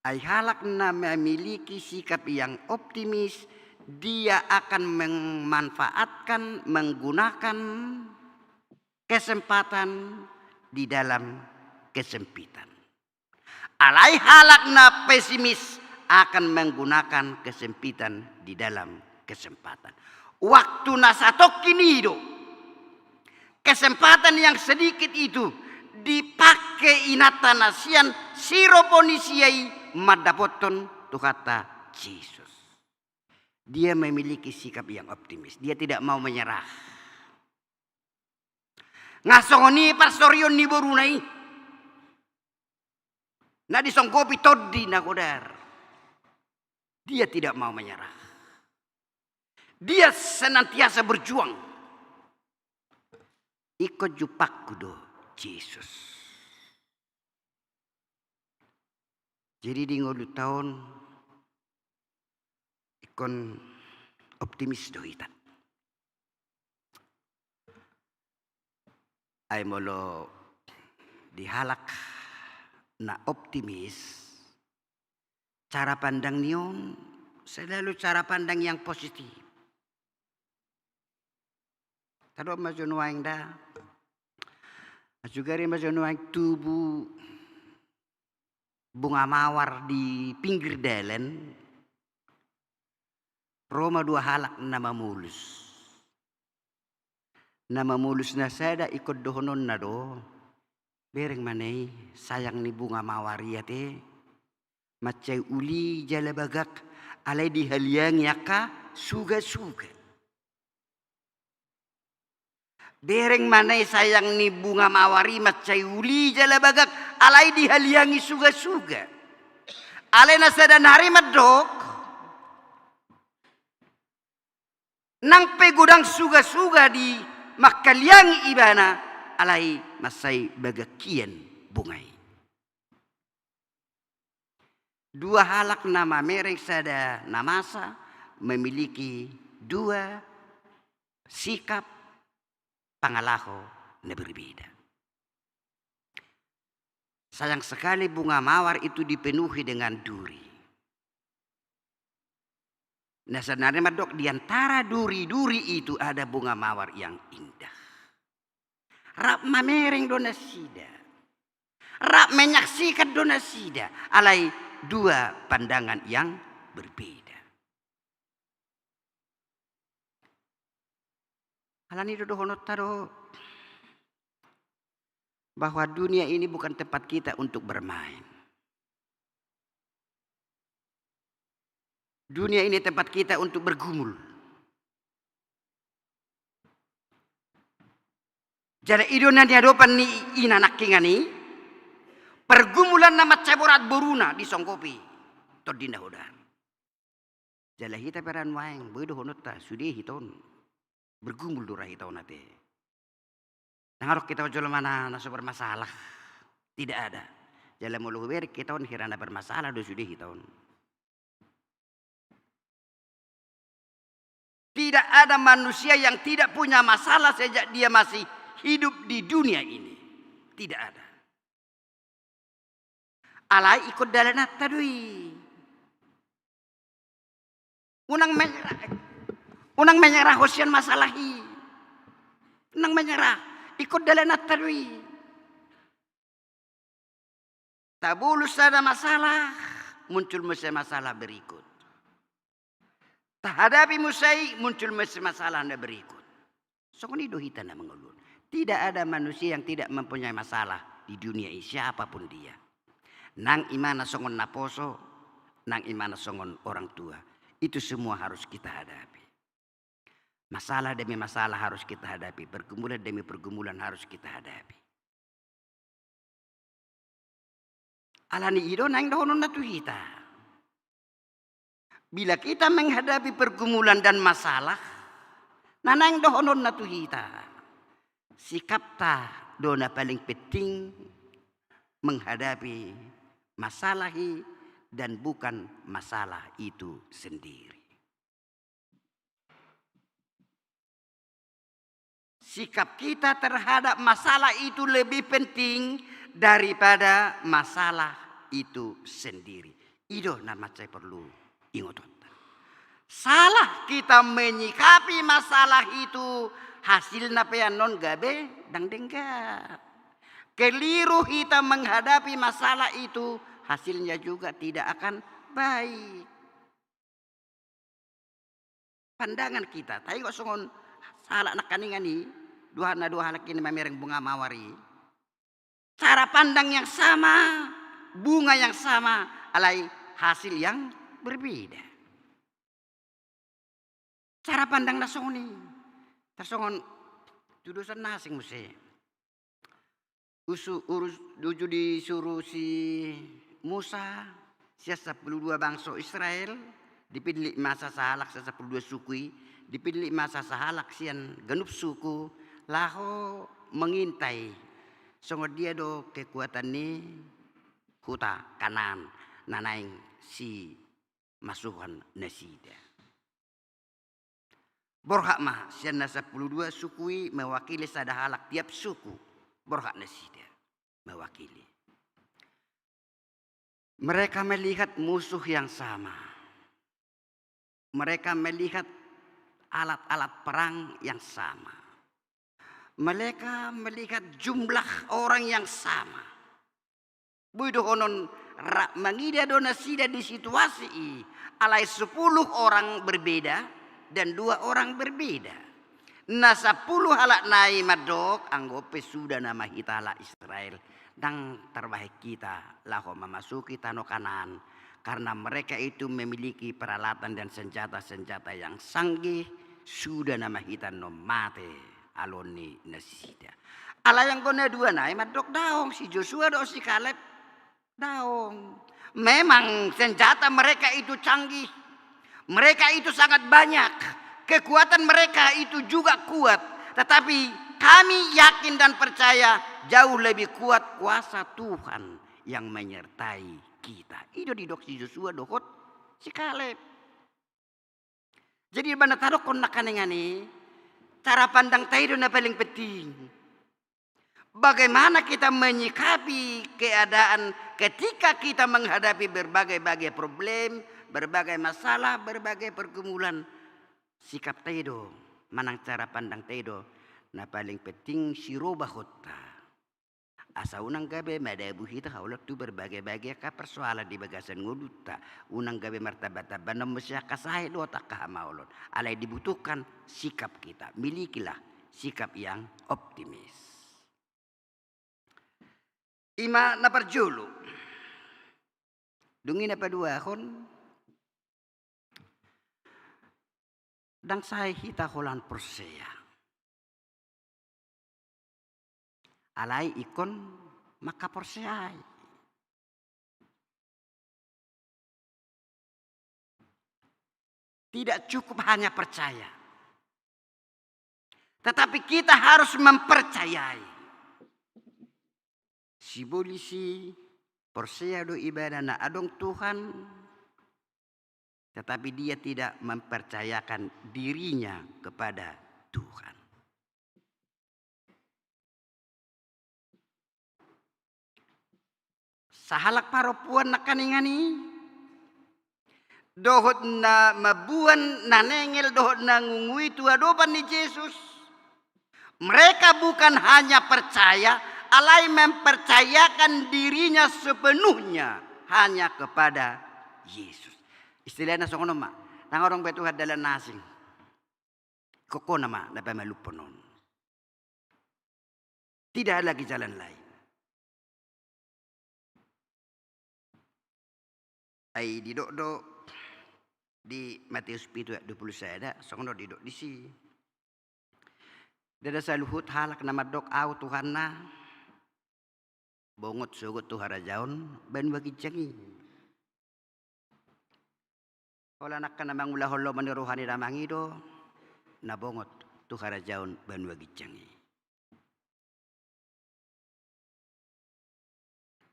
Speaker 4: Ay halak na memiliki sikap yang optimis dia akan memanfaatkan menggunakan kesempatan di dalam kesempitan. Alai halak na pesimis akan menggunakan kesempitan di dalam kesempatan. Waktu nasatok kinido, kesempatan yang sedikit itu dipakai inatan nasian siroponisiai madapoton tuhata Yesus. Dia memiliki sikap yang optimis. Dia tidak mau menyerah. Ngasongoni pastorion ni borunai. Na disongkopi toddi na kodar. Dia tidak mau menyerah. Dia senantiasa berjuang. Ikut jupaku do Yesus. Jadi di ngolu tahun ikon optimis do ita. Ay molo dihalak na optimis. Cara pandang niyon selalu cara pandang yang positif. Tado majunuang da. Ajugari majunuang tubuh bunga mawar di pinggir jalan. Roma dua halak nama mulus. Nama mulus na sada ikut dohonon na do. Bereng manay sayang ni bunga mawar ya te. Macay uli jala bagak alay di haliang yaka suga-suga. Bereng manay sayang ni bunga mawari macay uli jala bagak alay di haliangi suga-suga. Alay na sada nari madok. Nang pegudang suga-suga di makaliangi ibana alay masay bagakian bungay. Dua halak nama mereng sada namasa memiliki dua sikap pangalaho na berbeda. Sayang sekali bunga mawar itu dipenuhi dengan duri. Nah sebenarnya madok di antara duri-duri itu ada bunga mawar yang indah. Rap mamereng dona sida. Rap menyaksikan dona sida. Alai dua pandangan yang berbeda. Alani dodo honot taro bahwa dunia ini bukan tempat kita untuk bermain. Dunia ini tempat kita untuk bergumul. Jadi idonan diadopan ni inanak kingani. Pergumulan nama ceborat boruna di songkopi. Todinda hodar. Jadi kita peran waeng. Boy dohonot ta. Sudi hiton. Bergumul dura hiton nate. Nangarok kita ojol mana naso bermasalah. Tidak ada. Jadi mulu ber kita on hirana bermasalah do sudi hiton. Tidak ada manusia yang tidak punya masalah sejak dia masih hidup di dunia ini. Tidak ada. Alai ikut dalan tadui. Unang menyerah hosian masalahi. Unang menyerah ikut dalan tadui. Tabulus ada masalah, muncul masalah berikut. Tak hadapi musai muncul masalah anda berikut. Sokoni dohita na mengulur. Tidak ada manusia yang tidak mempunyai masalah di dunia ini siapapun dia. Nang imana songon naposo, nang imana songon orang tua. Itu semua harus kita hadapi. Masalah demi masalah harus kita hadapi. Pergumulan demi pergumulan harus kita hadapi. Alani ido nang dohonon na tuhita. Bila kita menghadapi pergumulan dan masalah, nanang dohonon na tuhita. Sikap ta dona paling penting menghadapi masalahi dan bukan masalah itu sendiri. Sikap kita terhadap masalah itu lebih penting daripada masalah itu sendiri. Itu nama saya perlu ingat. Salah kita menyikapi masalah itu hasilnya non gabe dang dengga. Keliru kita menghadapi masalah itu hasilnya juga tidak akan baik. Pandangan kita, tayo kok songon salah nak kaningan ni dua halak ini memereng bunga mawari. Cara pandang yang sama bunga yang sama, alai hasil yang berbeda. Cara pandang nasoni, tersongon judusan nasing mesti. Duju disuruh si Musa, siasa 12 bangsa Israel, dipilih masa sahalak 12 suku, dipilih masa sahalak sian genep suku, laho mengintai. Songod dia do kekuatan ni huta kanan nanaing si masuhan nasida. Borhak mah sian 12 suku mewakili sadahalak tiap suku. Borhak nasida mewakili. Mereka melihat musuh yang sama. Mereka melihat alat-alat perang yang sama. Mereka melihat jumlah orang yang sama. Buido honon mangida donasida di situasi alai 10 orang berbeda dan 2 orang berbeda. Nah 10 halak nai madok anggope sudah nama hitala Israel dan terbaik kita laho memasuki tanah kanan karena mereka itu memiliki peralatan dan senjata-senjata yang sanggih sudah nama hitan no mate aloni nasida. Ala yang kone 2 nai madok daong si Joshua do si Kaleb daong. Memang senjata mereka itu canggih, mereka itu sangat banyak. Kekuatan mereka itu juga kuat. Tetapi kami yakin dan percaya jauh lebih kuat kuasa Tuhan yang menyertai kita. Itu di dok si Joshua dohot si Kaleb. Jadi mana taruh konakan ini cara pandang tayo na paling penting. Bagaimana kita menyikapi keadaan ketika kita menghadapi berbagai-bagai problem, berbagai masalah, berbagai pergumulan. Sikap taido, manang cara pandang taido, na paling penting siroba khutta. Asa unang gabe madabu hita haulat tu berbagai-bagai ka persoalan di bagasan nguduta. Unang gabe martabata banam mesya kasahe do tak kahamaulon. Alai dibutuhkan sikap kita. Milikilah sikap yang optimis. Ima na parjulu. Dungi na padua kon. Dan saya hita holan persea. Alai ikon maka perseai. Tidak cukup hanya percaya. Tetapi kita harus mempercayai. Si bolisi persea do ibadah na adong Tuhan. Tetapi dia tidak mempercayakan dirinya kepada Tuhan. Sahalak paropuan na kaningani. Dohot na mabuan na nengel dohot na ngungui tuadoban ni Yesus. Mereka bukan hanya percaya, alai mempercayakan dirinya sepenuhnya hanya kepada Yesus. Istilahnya songono mak, nang orang betu hadalan nasing. Koko nama dapat meluponon. Tidak ada lagi jalan lain. Ai didok di Matius 7:20 ada songono didok di si. Dada saluhut halak nama dok au Tuhan na. Bongot sugut tuhara jaun ben bagi cangi. Wala nak ka namang ulaholo maniruhani ramang ido, nabongot tuhara jaun banwa giccangi.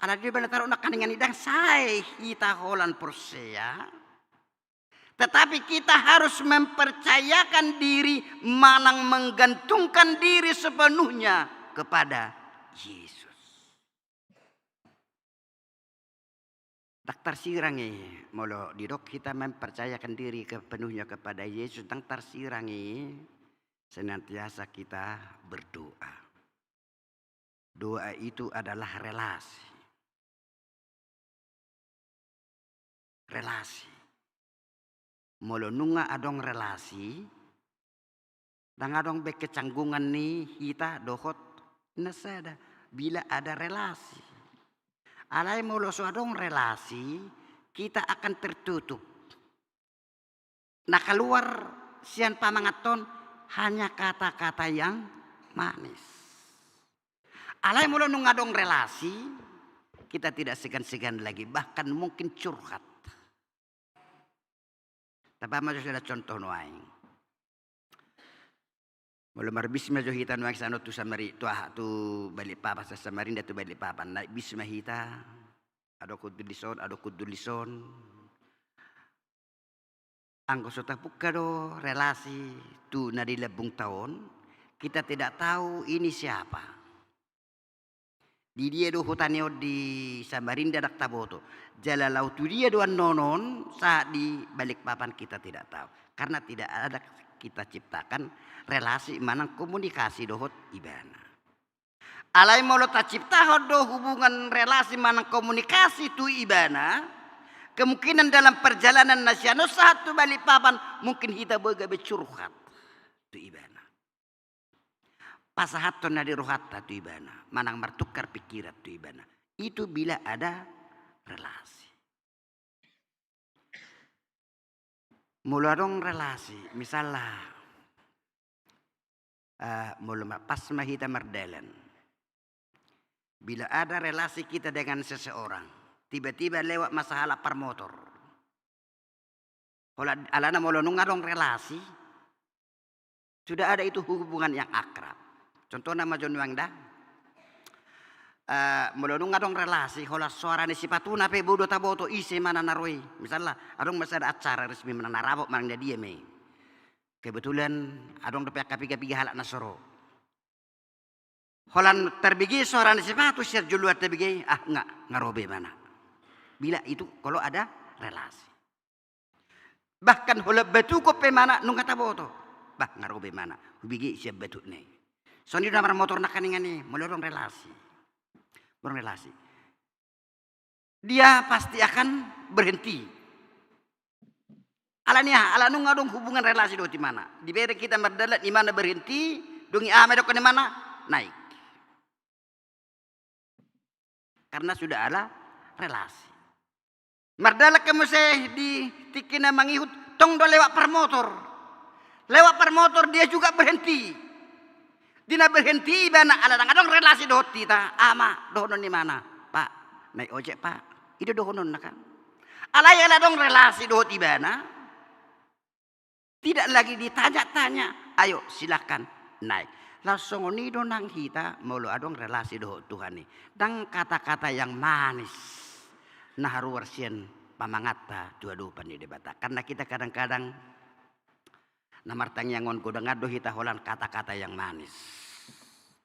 Speaker 4: Anak dia belataro nak kaningan idang say kita holan persea. Tetapi kita harus mempercayakan diri, manang menggantungkan diri sepenuhnya kepada Yesus. Daktar sirangi, molo didok kita mempercayakan diri sepenuhnya kepada Yesus. Daktar sirangi, senantiasa kita berdoa. Doa itu adalah relasi. Relasi. Molo nunga adong relasi, dan adong bekecanggungan nih kita dohot nasada bila ada relasi. Alai molo suadong relasi, kita akan tertutup. Nah keluar sian pamangaton hanya kata-kata yang manis. Alai molo nungadong relasi, kita tidak segan-segan lagi, bahkan mungkin curhat. Tapi maju sudah contoh noaing. Mula marbis maju hita noaing sana tu samari tu balik papa sa Samarinda tu balik papa naik bis mahita. Ado kudulison. Angko sota pukado relasi tu nadi lebung tahun, kita tidak tahu ini siapa. Di dia do hutaneo di Samarinda dak taboto. Jala laut tu dia doan nonon saat di balik papan kita tidak tahu. Karena tidak ada kita ciptakan relasi manang komunikasi dohot ibana. Alai molo ta cipta do hubungan relasi manang komunikasi tu ibana. Kemungkinan dalam perjalanan nasional satu balik papan mungkin kita boga becurhat tu ibana. Pasahaton na dirohatta tu ibana, manang martukar pikiran tu ibana. Itu bila ada relasi. Mula dong relasi, misalnya mula pas mahita mardalan. Bila ada relasi kita dengan seseorang, tiba-tiba lewat masalah per motor. Kalau alana mula nungadong relasi, sudah ada itu hubungan yang akrab. Contohnya majon wangda, melonung adong relasi, hola suara ni sipatuna pe bodo taboto isi mana naroi. Misalnya, adong masih ada acara resmi mana narabok mana dia me. Kebetulan adong dapat kapi halak nasoro. Holan terbigi suara ni sipatu share juluat terbigi, enggak ngarobe mana. Bila itu kalau ada relasi. Bahkan hola betu ko pe mana nung kata boto, bah ngarobe mana. Hubigi siap betu nih. Soalnya namar motor nak kaningan nih, melorong relasi. Berrelasi. Dia pasti akan berhenti. Ala nung ngadong hubungan relasi do di mana? Di bere kita berdalat di mana berhenti, dungi ame do di mana naik. Karena sudah ada relasi. Mardala kemuseh di tikina mangihut tong do lewat per motor. Lewat per motor dia juga berhenti. Dina berhenti bana ala ngadong relasi dohot kita ama dohonon di mana pak naik ojek pak itu dohonon nak kan alaya dong relasi dohot ibana tidak lagi ditanya-tanya ayo silakan naik langsung ni donang kita mulu adong relasi dohot Tuhan ni dan kata-kata yang manis nah haruarsian pamangata dua-dua pani debata karena kita kadang-kadang namartang yangon kodang ado hita holan kata-kata yang manis.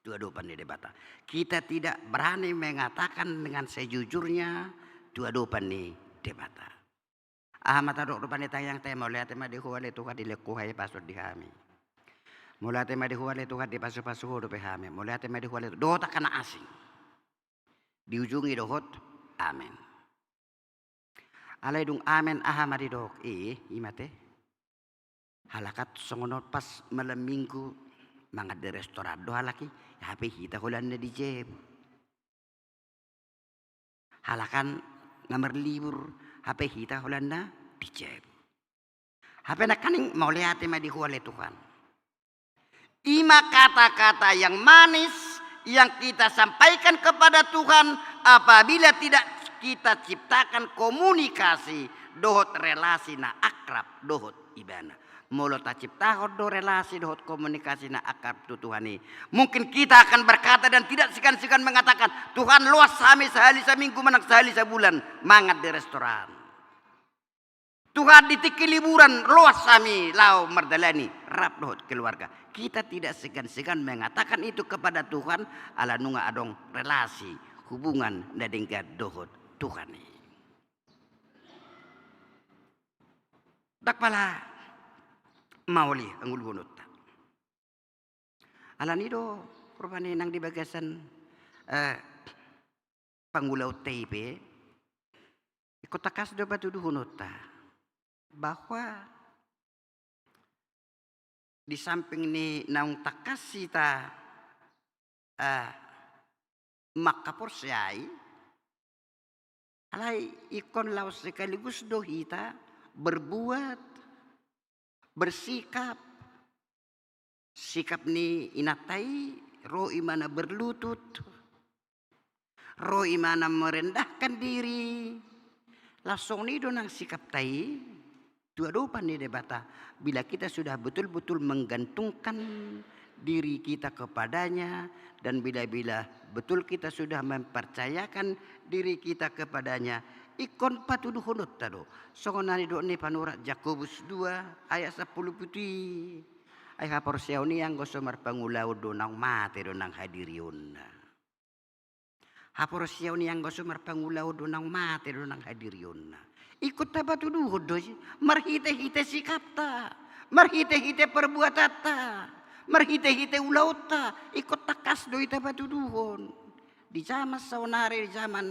Speaker 4: Dua-dua pandai debata. Kita tidak berani mengatakan dengan sejujurnya dua-dua pandai debata. Mata dok pandai tayang tema lihat tema di huale tuhan di lekuhai pasur di kami. Mulai tema di huale tuhan di pasur-pasur do pehami. Mulai tema di huale dohot kana asing. Di ujungi dohot amen. Alai dung amen mari dok imate. Halakat songonot pas malam minggu mangat di restoran doa laki HP kita holannya di jeb. Halakan ngamar libur HP kita holannya di jeb. HP nak kaning mau lihat ma di huale Tuhan. Ima kata-kata yang manis yang kita sampaikan kepada Tuhan apabila tidak kita ciptakan komunikasi dohot relasi na akrab dohot ibana. Molo ta cipta do relasi dohot komunikasi na akrab tu Tuhan ini. Mungkin kita akan berkata dan tidak segan-segan mengatakan Tuhan luas kami sehari seminggu manak sehari sebulan mangat di restoran. Tuhan ditiki liburan luas kami lau merdalani rap dohot keluarga. Kita tidak segan-segan mengatakan itu kepada Tuhan ala nunga adong relasi hubungan dadengga dohot Tuhan ini. Dak pala mauli angul gunut. Alan itu rupanya nang di bagasan Pangulau TIP ikut takas do batu duhunota bahwa di samping ni naung takas sita makaporsai Alai ikon laos sekaligus dohita berbuat, bersikap. Sikap ni inatai, roh imana berlutut, roh imana merendahkan diri. Langsung ni donang sikap tai, dua dopan ni debata. Bila kita sudah betul-betul menggantungkan diri kita kepadanya, dan bila-bila betul kita sudah mempercayakan diri kita kepadanya, ikon patuduhunut tado. Songonani do ni panurat Yakobus 2 ayat 10 putih. Ay hapor siyaw ni ang gusto marpangulaw do nang mate do nang hadiriyon. Hapor siyaw ni ang gusto marpangulaw do nang mate do nang hadiriyon. Ikut ta patuduhod do, marhite-hite sikap ta, marhite-hite perbuatan ta, marhite-hite ulaw ta, ikut takas do ita patuduhon. Di zaman saunari, di zaman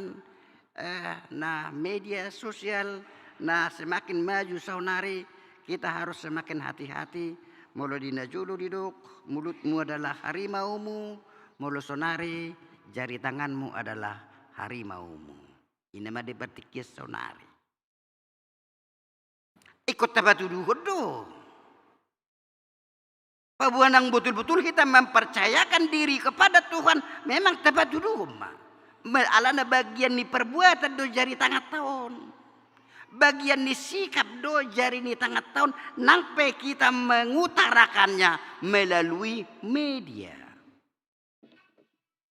Speaker 4: na media sosial na semakin maju saunari, kita harus semakin hati-hati. Molo dinajulo diduk, mulutmu adalah harimaumu, molo sonari, jari tanganmu adalah harimaumu. Ini mah dipertikis sonari. Ikut tabatuduhud do. Pabuanang betul-betul kita mempercayakan diri kepada Tuhan, memang tabatuduhud mah. Alana bagian ni perbuatan do jari tangan tahun. Bagian ni sikap do jari ni tangan tahun, nampai kita mengutarakannya melalui media.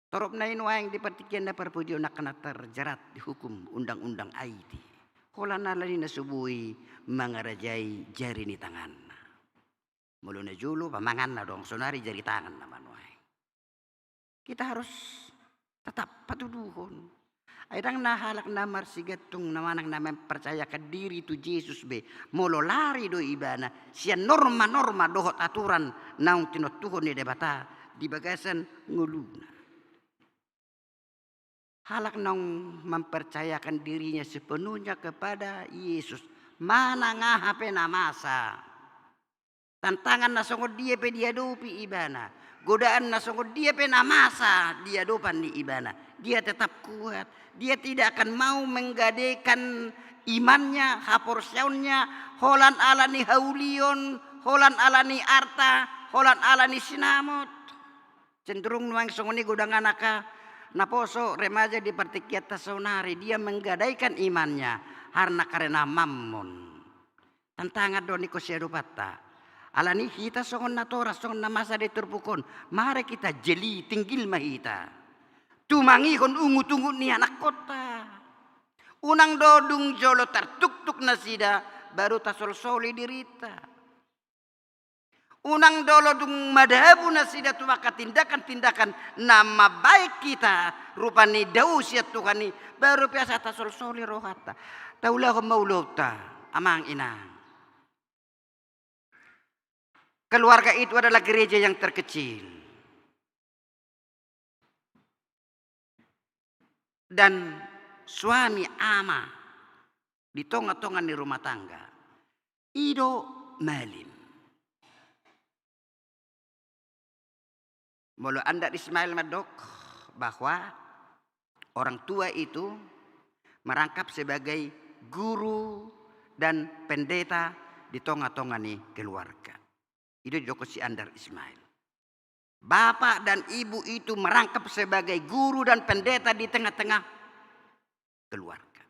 Speaker 4: Torop na inuang dipertikian na perpudio nak kena terjerat di hukum undang-undang IT. Hola nalani na subui mangarajai jari ni tangan. Mulu na julu pamangan na dong sonari jari tangan naman wae. Kita harus tetap patuduhon. Airang nahalak namar sigatong namanang naman percayakan diri tu Yesus be. Molo lari do ibana. Siya norma-norma dohot aturan naung tinutuhon ni debata. Di bagasan nguluna. Halak nang mempercayakan dirinya sepenuhnya kepada Yesus. Mana ngahape na masa. Tantangan na songod dia pe dia dopi ibana. Godaan na songod dia pe na masa dia dopan di ibana. Dia tetap kuat. Dia tidak akan mau menggadekan imannya, haporsyaunnya, holan alani haulion, holan alani arta, holan alani sinamot. Cenderung nuang songoni godang anaka naposo remaja di partikiat tasonari. Dia menggadaikan imannya karena mammon. Tantangan doni ko siya dupata. Alani kita songon natora songon na masa de terpukon. Mari kita jeli tinggil mahita. Tumangi kon ungu-tungu ni anak kota. Unang dodung jolo tertuk-tuk nasida baru tasol-soli dirita. Unang dolo dung madhabu nasida tu maka tindakan-tindakan nama baik kita rupani dausiat Tuhani baru biasa tasol-soli rohata. Taulah maulota amang inang. Keluarga itu adalah gereja yang terkecil. Dan suami ama di tonga-tonga di rumah tangga. Ido malim. Molo anda Ismail Madok bahwa orang tua itu merangkap sebagai guru dan pendeta di tonga-tonga ni keluarga. Itu Joko si Andar Ismail. Bapak dan ibu itu merangkap sebagai guru dan pendeta di tengah-tengah keluarga.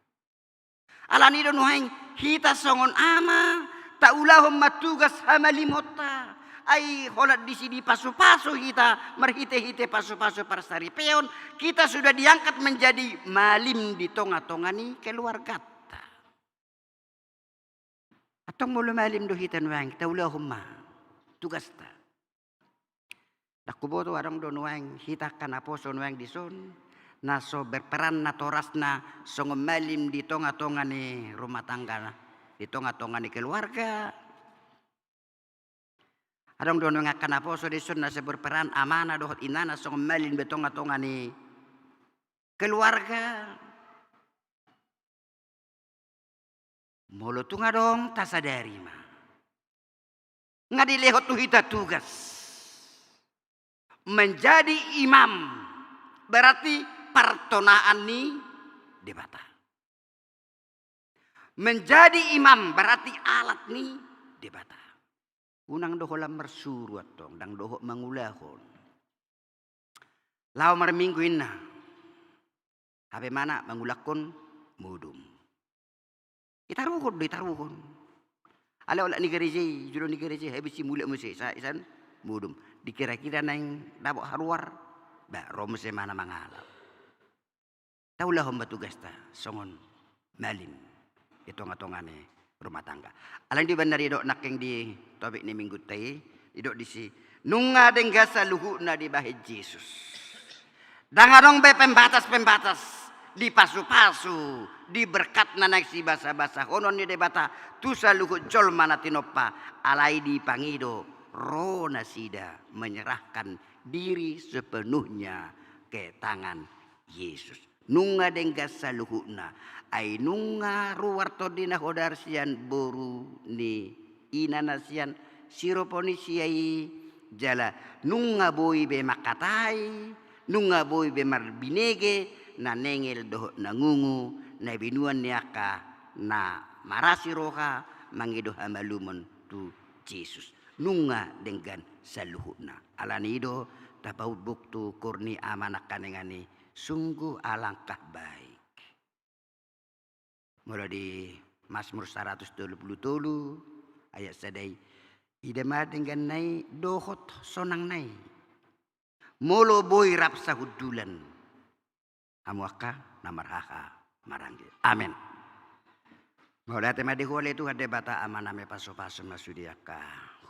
Speaker 4: Alani nuhaing hita songon ama taulahum matugas hamalimota. Ai holat di sini pasu-pasu kita merhite-hite pasu-pasu persari peon. Kita sudah diangkat menjadi malim di tonga-tonga ni keluarga. Atau mulu malim do hitan wang taulahum ma tugas ta. Dakuboto arang do nuang hitakan aposo nuang dison naso berperan na torasna songo malim di tonga-tonga ni rumah tangga di tonga-tonga ni keluarga. Arang do nuang akan aposo dison nasa berperan amana dohot inana songo malim di tonga-tonga ni keluarga. Molo tunga dong tasadari ma. Ngadilehot tu hita tugas. Menjadi imam berarti pertonaan ni debata. menjadi imam berarti alat nih debata. Unang doho lam mersuruat dong, dang doho mangulahon. Lau marminggu inna, habe mana mangulakon mudum. Itaruhon. Ala wala ni gereja, juro ni gereja habis si mulak mese sa isan mudum. Dikira-kira nang dabok haruar, ba romo se mana mangalap. Taulah hamba tugas ta, songon malin. Ito ngatongane rumah tangga. Alang di bandar idok nakeng di tobik ni minggu tay, idok di si nunga denggasa luhuna di bahid Yesus. Dangadong be pembatas di pasu-pasu, di berkat nanak si basa-basa honon ni debata tusa luhut jol mana tinopa alai di pangido rona sida menyerahkan diri sepenuhnya ke tangan Yesus. Nunga denggasa luhuna ai nunga ruwarto dina hodar sian boru ni inanasian siroponi siai jala nunga boy be makatai nunga boy be marbinege na nengel doh nangungu na binuan niaka na marasi roha mangido hamalumon tu Jesus nunga dengan saluhuna alanido tapaud buktu kurni amanak kanengani sungguh alangkah baik. Mula di Mazmur 127 ayat sadai idama dengan nai dohot sonang nai molo boy rap sahudulan amuaka namarhaha maranggil amin. Mula tema di hole itu ada bata amaname paso-paso masudiaka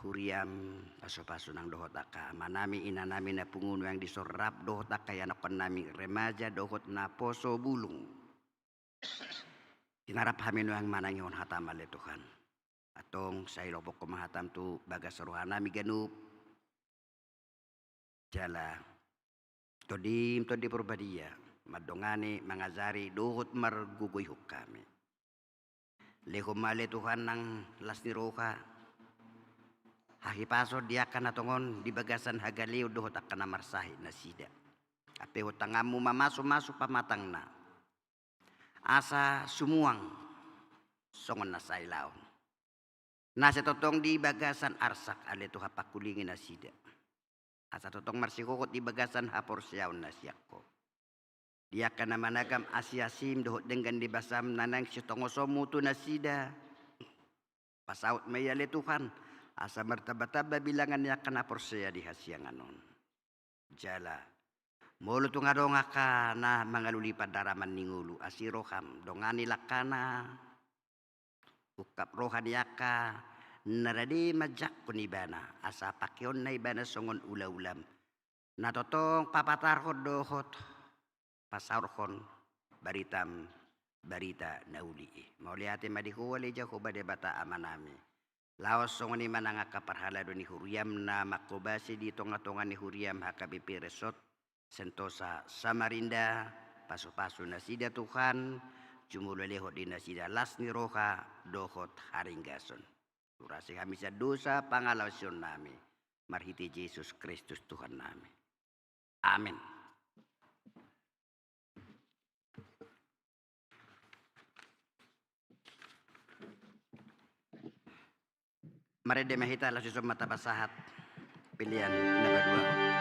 Speaker 4: huriam paso-paso nang dohotaka manami inanami na pungunu yang disorap dohotaka yang nami remaja dohot na poso bulung. Tinarap hamin yang manangion hatamal Tuhan. Atong sa ilobok ko mahatam tu bagas rohana mi ganup. Jala todim todi purbadia madongani mangazari dohot margugoy kami. Leho male Tuhan nang lasni roha. Hahipaso dia kana tongon di bagasan hagaliw dohot akan marsahi nasida. Ape hutangamu mamasu-masu pamatang na. Asa sumuang songon na sailaw. Nasa totong di bagasan arsak ale tu hapakulingin nasida. Asa totong marsikokot di bagasan hapor siyaw nasyako. Dia kana managam asyasim dohot dengan di basam nanang sitongosomu tu nasida. Pasaut mayale Tuhan. Asa martaba-taba bilangan niya kana hapor siya di hasyanganon. Jala. Mulu tu ngadonga ka na mangalulipad daraman ningulu asiroham dongani lakana ukap rohan yaka naradi majak kunibana asa pakyon na ibana songon ula-ulam natotong papatarhod dohot pasarhon baritam barita nauli mauliate madihuwali jako bade bata amanami laos songon iman nga kaparhala do ni huriam na makobasi di tonga-tonga ni huriam hakabipi resort Sentosa Samarinda paso-paso nasida Tuhan jumulo lehot di nasida lasni roha dohot haringgason surasi kami dosa pangalawasion nami marhiti Yesus Kristus Tuhan nami amin. Mari demahita lasu mata pasahat pilihan nomor 2.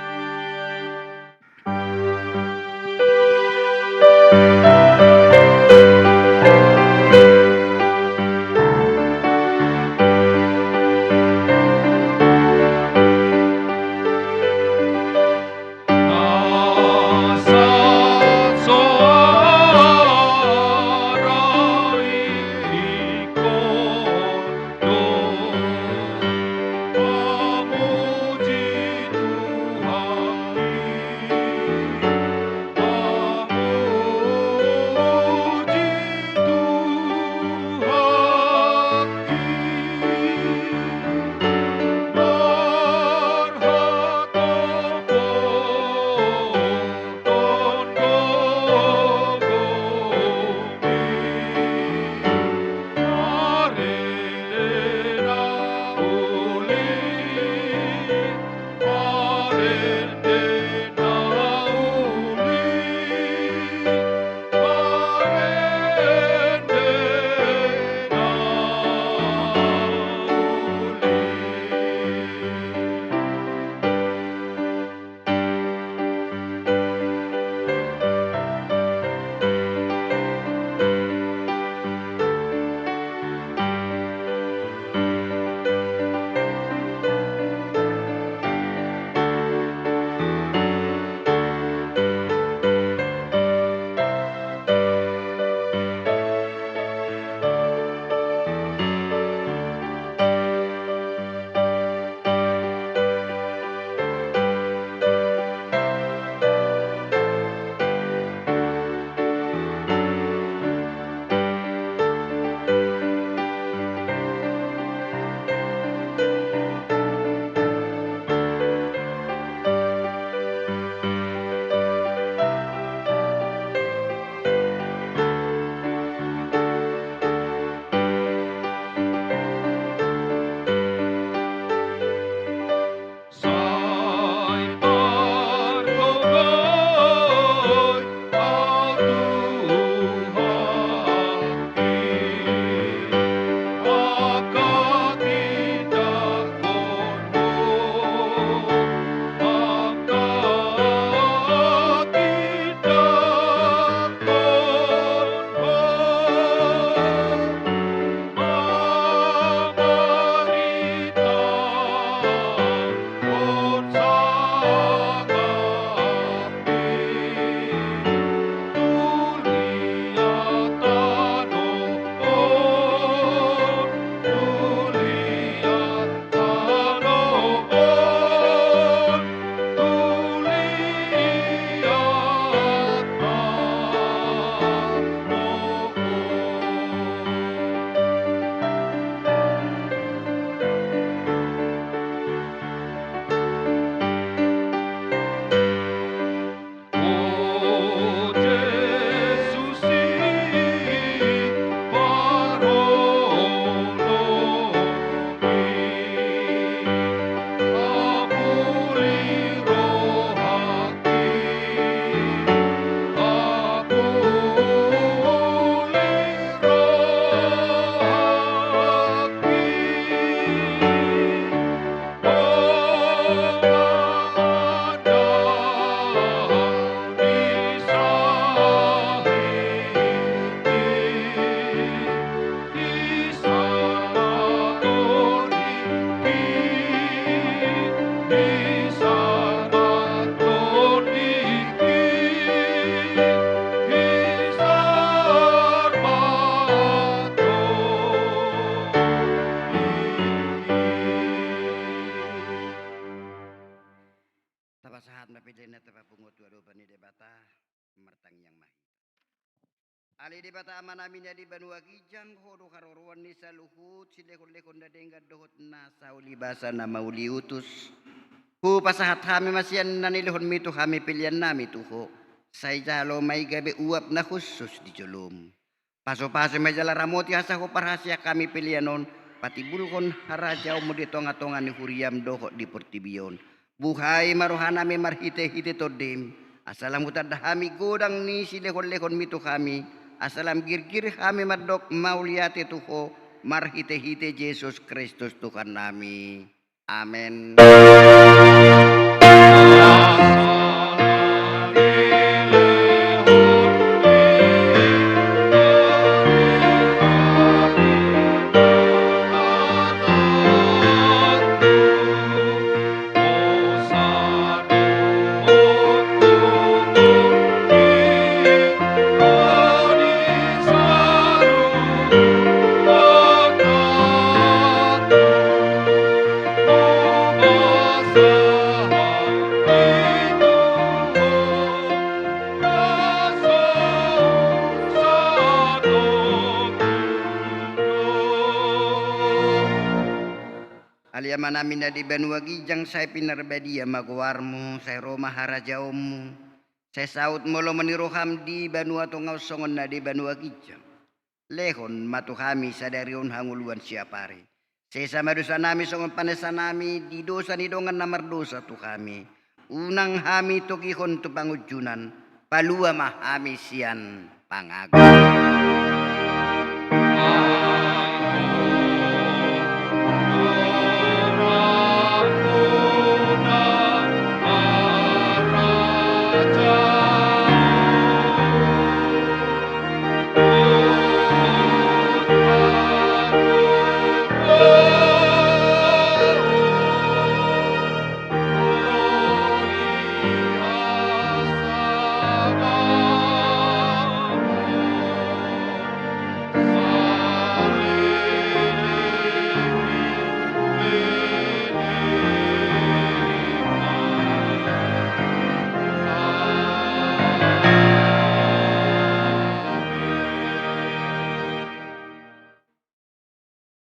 Speaker 2: Memuji Tuhan
Speaker 4: Ali di bata amanaminya di Banua Kijang hodo karoruan ni saluhut silekon-lekon dadengga dohot na sauli basa na mauli utus. Hu pasahat kami masyan nanilihon mito kami pilihan nami tuho. Say jalo may gabi uap na khusus di julum. Paso-paso may jala ramoti hasa ko parasya kami pilihanon. Pati bulkon harajaw mo di tonga-tonga ni huriam dohot di portibion. Buhay maruhana mi marhite-hite todim. Asalam kami godang ni silekon-lekon mito kami. Asalam girgir kami madok mauliate tuho marhite-hite Yesus Kristus Tuhan nami. Amin. Aliaman namin na di Banua Kijang say pinarbadia magwarmo say Roma harajawmu say saut mo lo maniroham di Banua tungaw songon na di Banua Kijang lehon matu kami sa darion hanguluan siapari say sama dosa nami songon panesa nami di dosa ni dongan namardosa tu kami unang hami tukihon tu pangujunan palua mah hami sian pangago.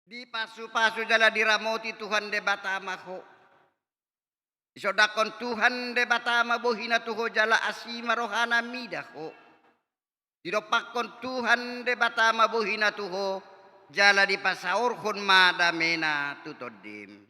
Speaker 4: Di pasu-pasu jala diramoti Tuhan de batama ko. Isodakon Tuhan de batama bohina tuho jala asima rohana midah ko. Didopakon Tuhan de batama bohina tuho jala di pasaurkon madamena tutodim.